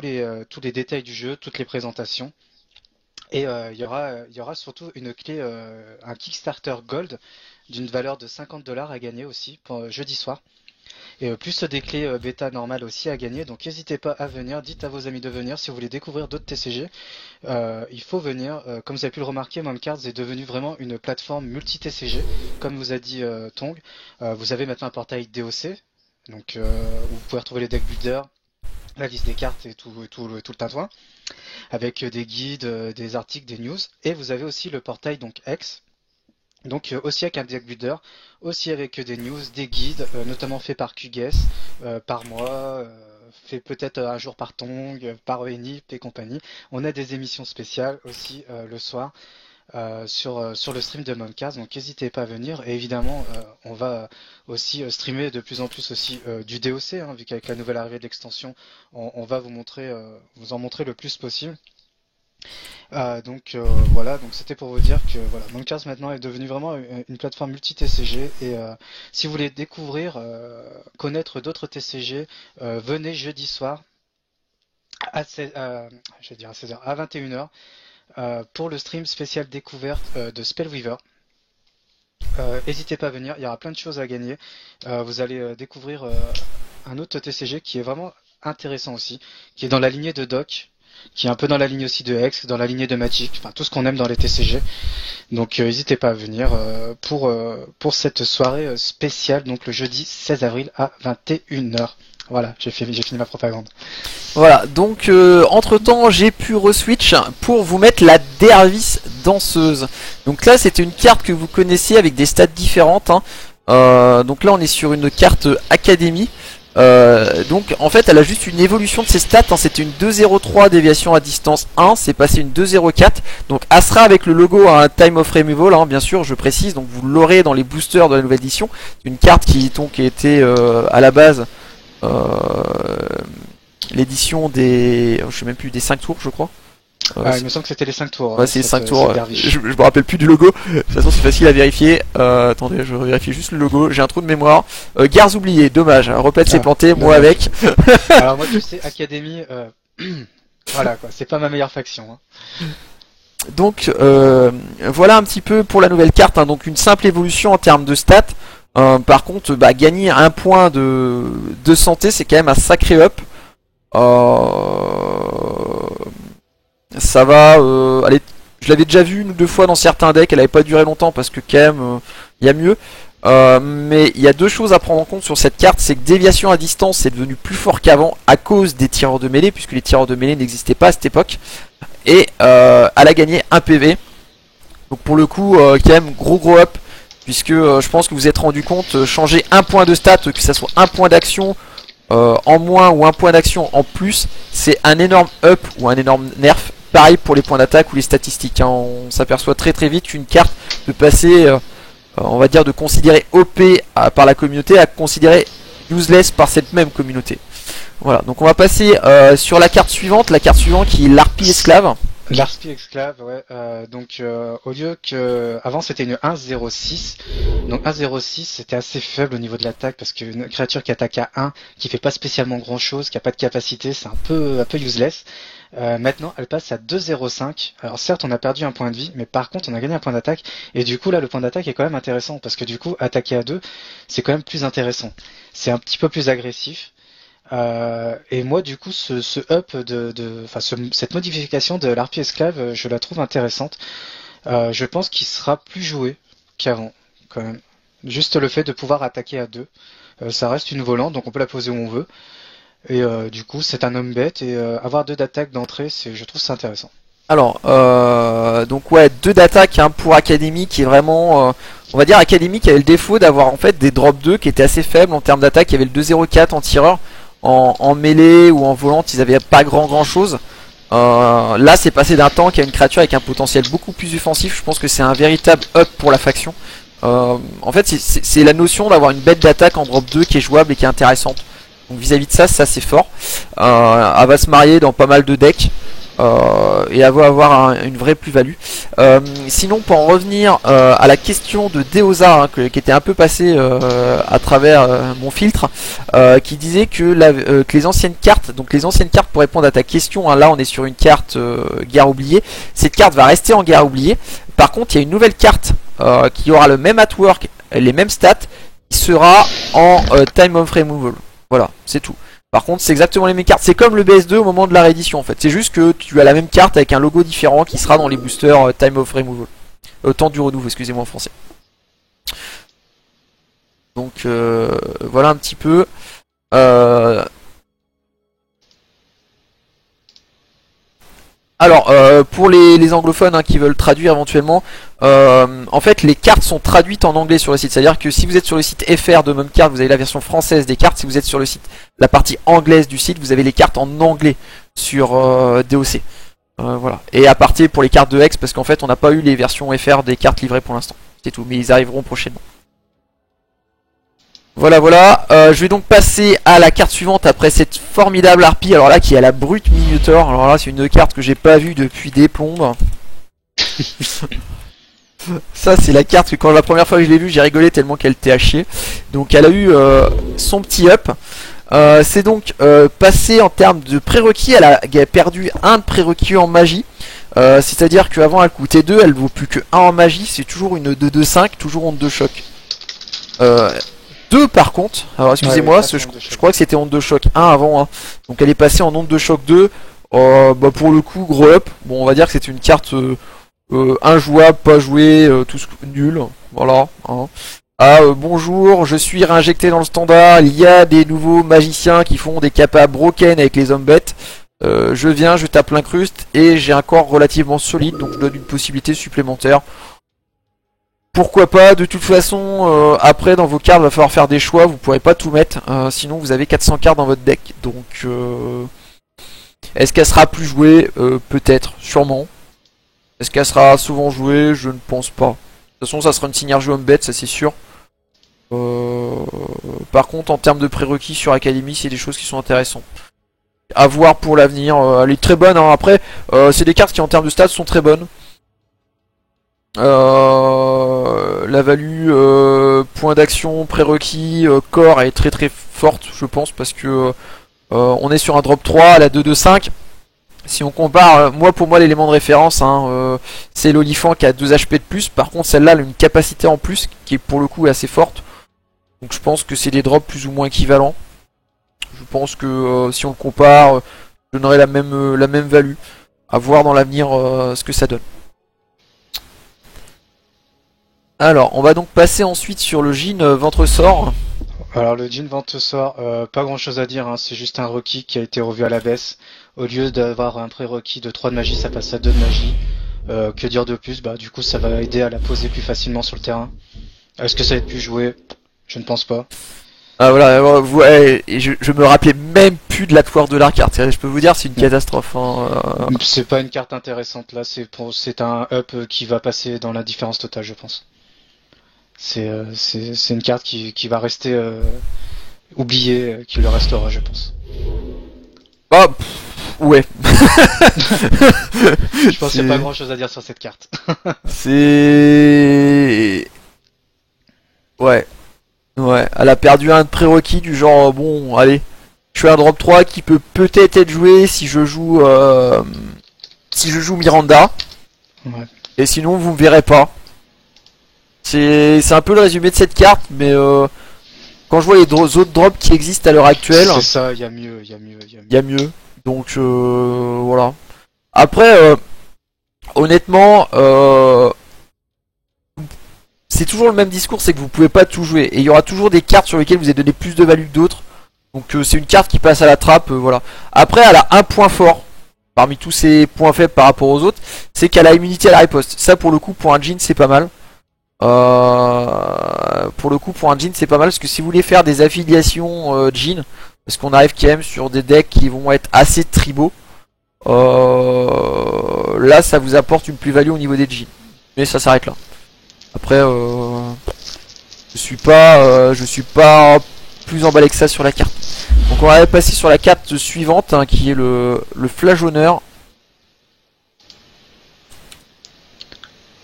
les détails du jeu, toutes les présentations. Et il y aura surtout une clé, un Kickstarter Gold d'une valeur de 50$ à gagner aussi pour jeudi soir. Et plus des clés bêta normales aussi à gagner. Donc n'hésitez pas à venir, dites à vos amis de venir si vous voulez découvrir d'autres TCG. Il faut venir. Comme vous avez pu le remarquer, Momcards est devenu vraiment une plateforme multi-TCG. Comme vous a dit Tong, vous avez maintenant un portail DOC. Donc où vous pouvez retrouver les deck builders, la liste des cartes et tout le tintouin. Avec des guides, des articles, des news. Et vous avez aussi le portail donc X. Donc aussi avec un deck builder, aussi avec des news, des guides, notamment faits par QGS, par moi, fait peut-être un jour par Tong, par Enip et compagnie. On a des émissions spéciales aussi le soir sur le stream de Momcast, donc n'hésitez pas à venir. Et évidemment, on va aussi streamer de plus en plus aussi du DOC, hein, vu qu'avec la nouvelle arrivée de l'extension, on va vous en montrer le plus possible. Voilà, donc c'était pour vous dire que voilà, Moncars maintenant est devenu vraiment une plateforme multi-TCG et si vous voulez découvrir, connaître d'autres TCG, venez jeudi soir à 16, je vais dire à 16h, à 21h pour le stream spécial découverte de Spellweaver. N'hésitez pas à venir, il y aura plein de choses à gagner. Vous allez découvrir un autre TCG qui est vraiment intéressant aussi, qui est dans la lignée de Doc, qui est un peu dans la ligne aussi de Hex, dans la lignée de Magic, enfin tout ce qu'on aime dans les TCG. Donc n'hésitez pas à venir pour cette soirée spéciale, donc le jeudi 16 avril à 21h. Voilà, j'ai fini ma propagande. Voilà, donc entre-temps j'ai pu reswitch pour vous mettre la Dervis danseuse. Donc là c'était une carte que vous connaissez avec des stats différentes, hein. Donc là on est sur une carte Académie. Donc en fait elle a juste une évolution de ses stats, hein. C'était une 2-0-3 déviation à distance 1, c'est passé une 2-0-4. Donc Asra avec le logo a un time of removal, hein, bien sûr je précise, donc vous l'aurez dans les boosters de la nouvelle édition. Une carte qui donc était à la base l'édition des, je sais même plus, des 5 tours je crois. Il me semble que c'était les 5 tours. Ouais, c'est les 5 tours. Je me rappelle plus du logo. De toute façon, c'est facile à vérifier. Attendez, je vérifie juste le logo. J'ai un trou de mémoire. Gares oubliées, dommage. Replète s'est planté, moi avec. Alors, moi, tu sais, Académie, voilà quoi, c'est pas ma meilleure faction. Hein. Donc, voilà un petit peu pour la nouvelle carte. Hein. Donc, une simple évolution en termes de stats. Par contre, gagner un point de santé, c'est quand même un sacré up. Ça va, allez, je l'avais déjà vu une ou deux fois dans certains decks, elle avait pas duré longtemps parce que quand même, il y a mieux. Mais il y a deux choses à prendre en compte sur cette carte, c'est que déviation à distance c'est devenu plus fort qu'avant à cause des tireurs de mêlée, puisque les tireurs de mêlée n'existaient pas à cette époque. Et elle a gagné un PV. Donc pour le coup, quand même, gros up, puisque je pense que vous vous êtes rendu compte, changer un point de stat, que ça soit un point d'action en moins ou un point d'action en plus, c'est un énorme up ou un énorme nerf. Pareil pour les points d'attaque ou les statistiques, hein. On s'aperçoit très vite qu'une carte peut passer, on va dire, de considérer OP par la communauté à considérer useless par cette même communauté. Voilà, donc on va passer sur la carte suivante qui est l'harpie esclave. L'harpie esclave, ouais. Au lieu que avant c'était une 1-0-6, donc 1-0-6 c'était assez faible au niveau de l'attaque parce qu'une créature qui attaque à 1, qui fait pas spécialement grand chose, qui a pas de capacité, c'est un peu useless. Maintenant elle passe à 2-0-5. Alors certes on a perdu un point de vie, mais par contre on a gagné un point d'attaque et du coup là le point d'attaque est quand même intéressant parce que du coup attaquer à 2 c'est quand même plus intéressant. C'est un petit peu plus agressif. Et moi, du coup, ce up cette modification de l'harpie esclave, je la trouve intéressante. Je pense qu'il sera plus joué qu'avant, quand même. Juste le fait de pouvoir attaquer à 2, ça reste une volante, donc on peut la poser où on veut. Et du coup, c'est un homme bête et avoir 2 d'attaque d'entrée, je trouve ça intéressant. Alors, donc ouais, 2 d'attaque, hein, pour Académie qui est vraiment, on va dire Académie qui avait le défaut d'avoir en fait des drop 2 qui étaient assez faibles en termes d'attaque. Il y avait le 2-0-4 en tireur. En mêlée ou en volante, ils avaient pas grand chose. Là, c'est passé d'un tank à une créature avec un potentiel beaucoup plus offensif. Je pense que c'est un véritable up pour la faction. En fait, c'est la notion d'avoir une bête d'attaque en drop 2 qui est jouable et qui est intéressante. Donc vis-à-vis de ça c'est fort. Elle va se marier dans pas mal de decks. Et elle va avoir une vraie plus-value. Sinon, pour en revenir à la question de Deosa, hein, qui était un peu passée à travers mon filtre, qui disait que les anciennes cartes, donc les anciennes cartes pour répondre à ta question, hein, là on est sur une carte guerre oubliée, cette carte va rester en guerre oubliée. Par contre, il y a une nouvelle carte qui aura le même artwork, les mêmes stats, qui sera en time of removal. Voilà, c'est tout. Par contre, c'est exactement les mêmes cartes. C'est comme le BS2 au moment de la réédition en fait. C'est juste que tu as la même carte avec un logo différent qui sera dans les boosters Time of Removal. Temps du renouveau, excusez-moi en français. Donc voilà un petit peu. Alors, pour les anglophones, hein, qui veulent traduire éventuellement, en fait les cartes sont traduites en anglais sur le site. C'est-à-dire que si vous êtes sur le site FR de Momcard, vous avez la version française des cartes. Si vous êtes sur le site, la partie anglaise du site, vous avez les cartes en anglais sur DOC. Voilà. Et à partir pour les cartes de Hex, parce qu'en fait on n'a pas eu les versions FR des cartes livrées pour l'instant. C'est tout, mais ils arriveront prochainement. Voilà, voilà. Je vais donc passer à la carte suivante après cette formidable harpie. Alors là, qui est la brute Minotaur. Alors là, c'est une carte que j'ai pas vue depuis des plombes. Ça, c'est la carte que quand la première fois que je l'ai vue, j'ai rigolé tellement qu'elle était à chier. Donc, elle a eu son petit up. C'est donc passé en termes de prérequis. Elle a perdu un prérequis en magie. C'est-à-dire qu'avant, elle coûtait 2, elle vaut plus que 1 en magie. C'est toujours une 2-2-5, toujours onde de choc. 2 par contre, alors excusez-moi, Ouais, je crois que c'était onde de choc 1 avant, hein. Donc elle est passée en onde de choc 2, bah pour le coup gros up, bon on va dire que c'est une carte injouable, pas jouée, tout nul, voilà. Hein. Ah bonjour, je suis réinjecté dans le standard, il y a des nouveaux magiciens qui font des kappas broken avec les hommes bêtes, je viens, je tape l'incruste et j'ai un corps relativement solide donc je donne une possibilité supplémentaire. Pourquoi pas, de toute façon, après dans vos cartes, il va falloir faire des choix, vous pourrez pas tout mettre, sinon vous avez 400 cartes dans votre deck. Donc, est-ce qu'elle sera plus jouée? Peut-être, sûrement. Est-ce qu'elle sera souvent jouée? Je ne pense pas. De toute façon, ça sera une synergie homme-bête, ça c'est sûr. Par contre, en termes de prérequis sur Academy, c'est des choses qui sont intéressantes. À voir pour l'avenir, elle est très bonne, hein. Après, c'est des cartes qui en termes de stats sont très bonnes. La value point d'action, prérequis, corps est très très forte je pense parce que on est sur un drop 3 à la 2-2-5. Si on compare, pour moi l'élément de référence hein, c'est l'olifant qui a 2 HP de plus. Par contre celle-là elle a une capacité en plus qui est pour le coup assez forte. Donc je pense que c'est des drops plus ou moins équivalents. Je pense que si on le compare, je donnerai la même value. À voir dans l'avenir ce que ça donne. Alors, on va donc passer ensuite sur le Djinn Ventre-Sort. Alors le Djinn Ventre-Sort, pas grand chose à dire, hein, c'est juste un requis qui a été revu à la baisse. Au lieu d'avoir un prérequis de 3 de magie, ça passe à 2 de magie. Que dire de plus? Bah du coup ça va aider à la poser plus facilement sur le terrain. Est-ce que ça va être plus joué? Je ne pense pas. Ah voilà, ouais, et je me rappelais même plus de la poire de la carte. Je peux vous dire, c'est une catastrophe. Hein. C'est pas une carte intéressante là, c'est un up qui va passer dans l'indifférence totale, je pense. C'est une carte qui va rester oubliée, qui le restera, je pense. Bah, ouais. Je pense qu'il n'y a pas grand chose à dire sur cette carte. C'est... Ouais. Ouais, elle a perdu un prérequis du genre, bon, allez, je fais un drop 3 qui peut peut-être être joué si je joue Miranda. Ouais. Et sinon, vous me verrez pas. C'est un peu le résumé de cette carte, mais quand je vois les autres drops qui existent à l'heure actuelle... C'est ça, il y a mieux. Il y a mieux. Donc, voilà. Après, honnêtement, c'est toujours le même discours, c'est que vous pouvez pas tout jouer. Et il y aura toujours des cartes sur lesquelles vous avez donné plus de value que d'autres. Donc c'est une carte qui passe à la trappe, voilà. Après, elle a un point fort, parmi tous ses points faibles par rapport aux autres, c'est qu'elle a immunité à la riposte. Ça, pour le coup, pour un Djinn, c'est pas mal. Pour le coup, pour un Djinn, c'est pas mal, parce que si vous voulez faire des affiliations Djinn, parce qu'on arrive quand même sur des decks qui vont être assez tribaux, là, ça vous apporte une plus-value au niveau des Djinn. Mais ça s'arrête là. Après, je suis pas plus emballé que ça sur la carte. Donc on va passer sur la carte suivante, hein, qui est le Flageonneur.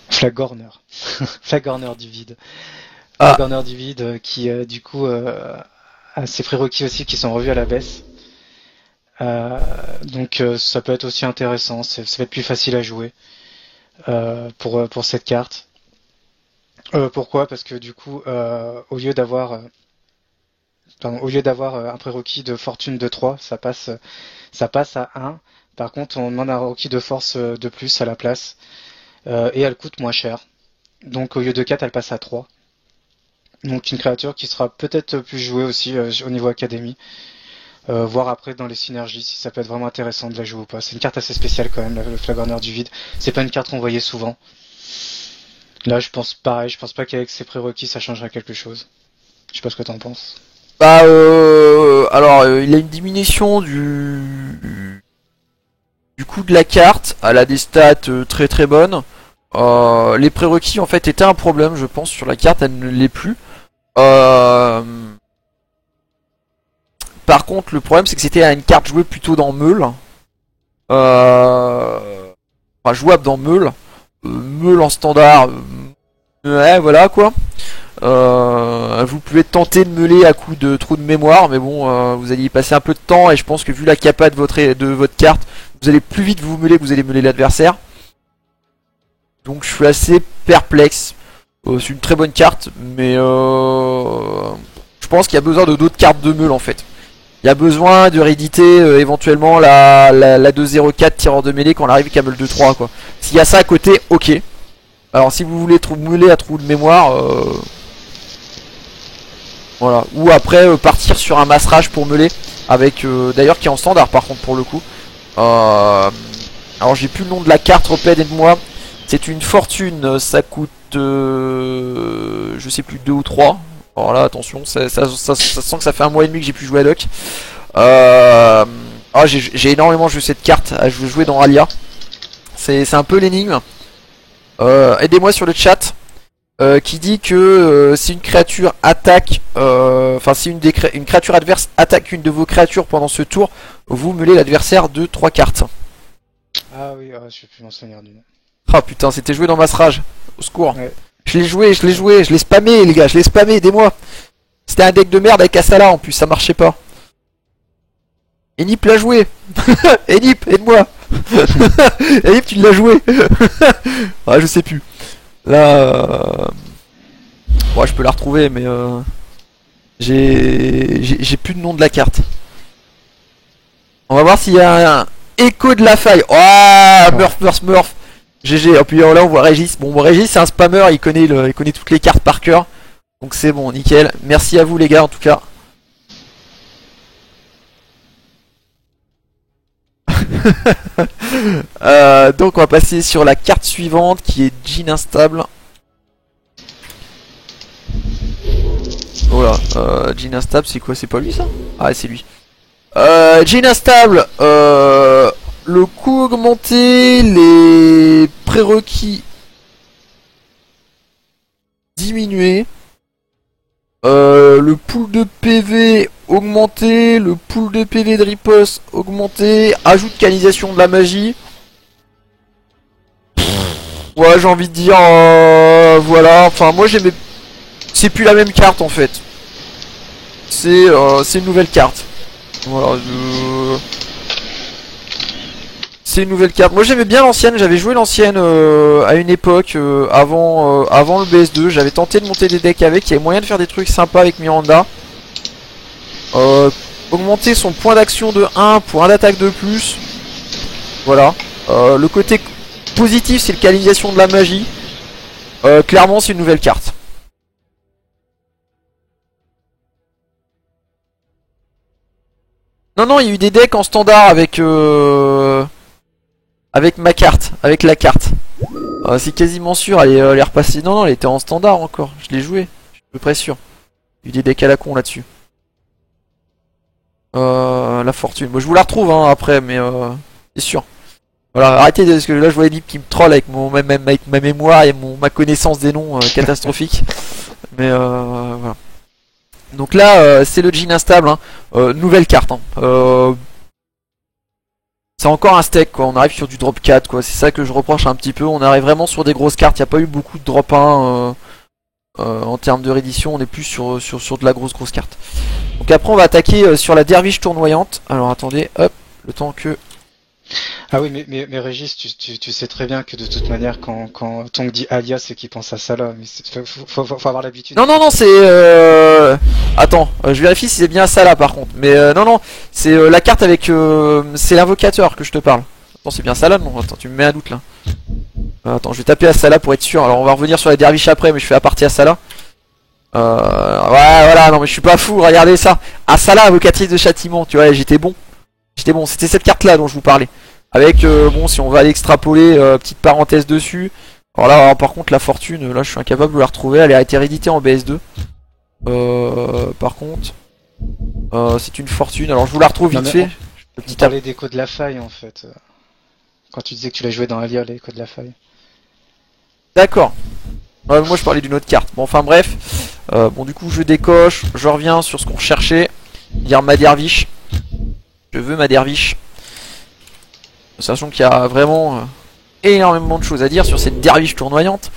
Flagorner. Flagorner du vide. Ah. Flagorner du vide qui, du coup, a ses prérequis aussi qui sont revus à la baisse. Donc ça peut être aussi intéressant, ça va être plus facile à jouer pour cette carte. Pourquoi? Parce que du coup, au lieu d'avoir un prérequis de fortune de 3, ça passe à 1. Par contre, on demande un requis de force de plus à la place. Et elle coûte moins cher. Donc au lieu de 4, elle passe à 3. Donc une créature qui sera peut-être plus jouée aussi au niveau académie. Voir après dans les synergies si ça peut être vraiment intéressant de la jouer ou pas. C'est une carte assez spéciale quand même, le Flagorner du vide. C'est pas une carte qu'on voyait souvent. Là, je pense pareil, je pense pas qu'avec ses prérequis ça changerait quelque chose. Je sais pas ce que t'en penses. Bah, alors, il a une diminution du coût de la carte. Elle a des stats très très bonnes. Les prérequis en fait étaient un problème, je pense, sur la carte. Elle ne l'est plus. par contre, le problème c'est que c'était une carte jouée plutôt dans Meule. Enfin, jouable dans Meule. Meule en standard. Ouais, voilà quoi. Vous pouvez tenter de meuler à coup de trou de mémoire, mais bon, vous allez y passer un peu de temps et je pense que vu la capa de votre carte, vous allez plus vite vous meuler que vous allez meuler l'adversaire. Donc je suis assez perplexe. C'est une très bonne carte, mais je pense qu'il y a besoin de d'autres cartes de meule en fait. Il y a besoin de rééditer éventuellement la 2-0-4 tireur de mêlée quand on arrive qu'à meule 2-3 quoi. S'il y a ça à côté, ok. Alors si vous voulez meuler à trou de mémoire, voilà. Ou après partir sur un massrage pour meuler, avec d'ailleurs qui est en standard par contre pour le coup. Alors j'ai plus le nom de la carte, Reped aide-moi. C'est une fortune, ça coûte je sais plus 2 ou 3. Alors là attention, ça sent que ça fait un mois et demi que j'ai pu jouer à Doc. J'ai énormément joué cette carte, je veux jouer dans Rallia. C'est un peu l'énigme. Aidez-moi sur le chat. Qui dit que si une créature attaque, enfin si une créature adverse attaque une de vos créatures pendant ce tour, vous meulez l'adversaire de 3 cartes. Ah oui, je vais plus m'en souvenir du nom. Ah putain, c'était joué dans Massrage. Au secours. Ouais. Je l'ai spammé les gars, je l'ai spammé, aidez-moi. C'était un deck de merde avec Asala en plus, ça marchait pas. Enip l'a joué. Enip, aide-moi. Enip, tu l'as joué. Ah, je sais plus. Là, ouais, je peux la retrouver, mais j'ai plus de nom de la carte. On va voir s'il y a un écho de la faille. Oh, Murph. GG. Et puis là, on voit Régis. Bon, Régis, c'est un spammer, il connaît toutes les cartes par cœur. Donc c'est bon, nickel. Merci à vous les gars, en tout cas. Donc on va passer sur la carte suivante qui est Djinn Instable. Voilà, Djinn Instable c'est quoi? C'est pas lui ça? Ah c'est lui. Djinn Instable, le coût augmenté, les prérequis diminués, le pool de PV augmenté, le pool de PV de riposte augmenté, ajout de canalisation de la magie. Ouais, j'ai envie de dire, voilà, enfin moi j'aimais... C'est plus la même carte en fait. C'est une nouvelle carte. Voilà, c'est une nouvelle carte. Moi j'aimais bien l'ancienne, j'avais joué l'ancienne à une époque avant le BS2. J'avais tenté de monter des decks avec, il y avait moyen de faire des trucs sympas avec Miranda. Augmenter son point d'action de 1 pour 1 d'attaque de plus. Voilà. Le côté positif c'est le canalisation de la magie. Clairement c'est une nouvelle carte. Non, il y a eu des decks en standard avec ma carte, avec la carte. C'est quasiment sûr, elle est repassée. Non, elle était en standard encore, je l'ai joué, je suis à peu près sûr. Il y a eu des decks à la con là-dessus. La fortune, moi je vous la retrouve hein, après, mais c'est sûr. Voilà, arrêtez parce que là je vois Edip qui me troll avec avec ma mémoire et ma connaissance des noms catastrophique. Mais voilà. Donc là, c'est le Djinn Instable, hein. Nouvelle carte. Hein. C'est encore un steak, quoi. On arrive sur du drop 4, quoi. C'est ça que je reproche un petit peu. On arrive vraiment sur des grosses cartes. Il n'y a pas eu beaucoup de drop 1 en termes de réédition. On est plus sur de la grosse carte. Donc après, on va attaquer sur la derviche tournoyante. Alors attendez, hop, le temps que... Ah oui, mais Régis, tu sais très bien que de toute manière, quand Tonk dit alias, c'est qu'il pense à ça là. Mais faut avoir l'habitude. Non, c'est... Attends, je vérifie si c'est bien ça là par contre. Mais non, c'est la carte avec... c'est l'invocateur que je te parle. Attends, c'est bien ça là? Non, attends, tu me mets un doute là. Attends, je vais taper à Salah pour être sûr. Alors on va revenir sur la derviche après, mais je fais la partie à Salah. Ouais, voilà, non mais je suis pas fou, regardez ça. Asala, invocatrice de châtiment, tu vois, j'étais bon. C'était cette carte là dont je vous parlais. Avec, bon, si on va aller extrapoler, petite parenthèse dessus. Alors là, par contre, la fortune, là je suis incapable de la retrouver, elle a été rééditée en BS2. Par contre, c'est une fortune, alors je vous la retrouve vite fait. Tu parlais d'écho de la faille en fait. Quand tu disais que tu l'as joué dans Alia, l'écho de la faille. D'accord. Moi je parlais d'une autre carte. Bon, enfin bref. Bon, du coup, je décoche, je reviens sur ce qu'on recherchait. dire ma derviche. Je veux ma derviche. Sachant qu'il y a vraiment énormément de choses à dire sur cette derviche tournoyante.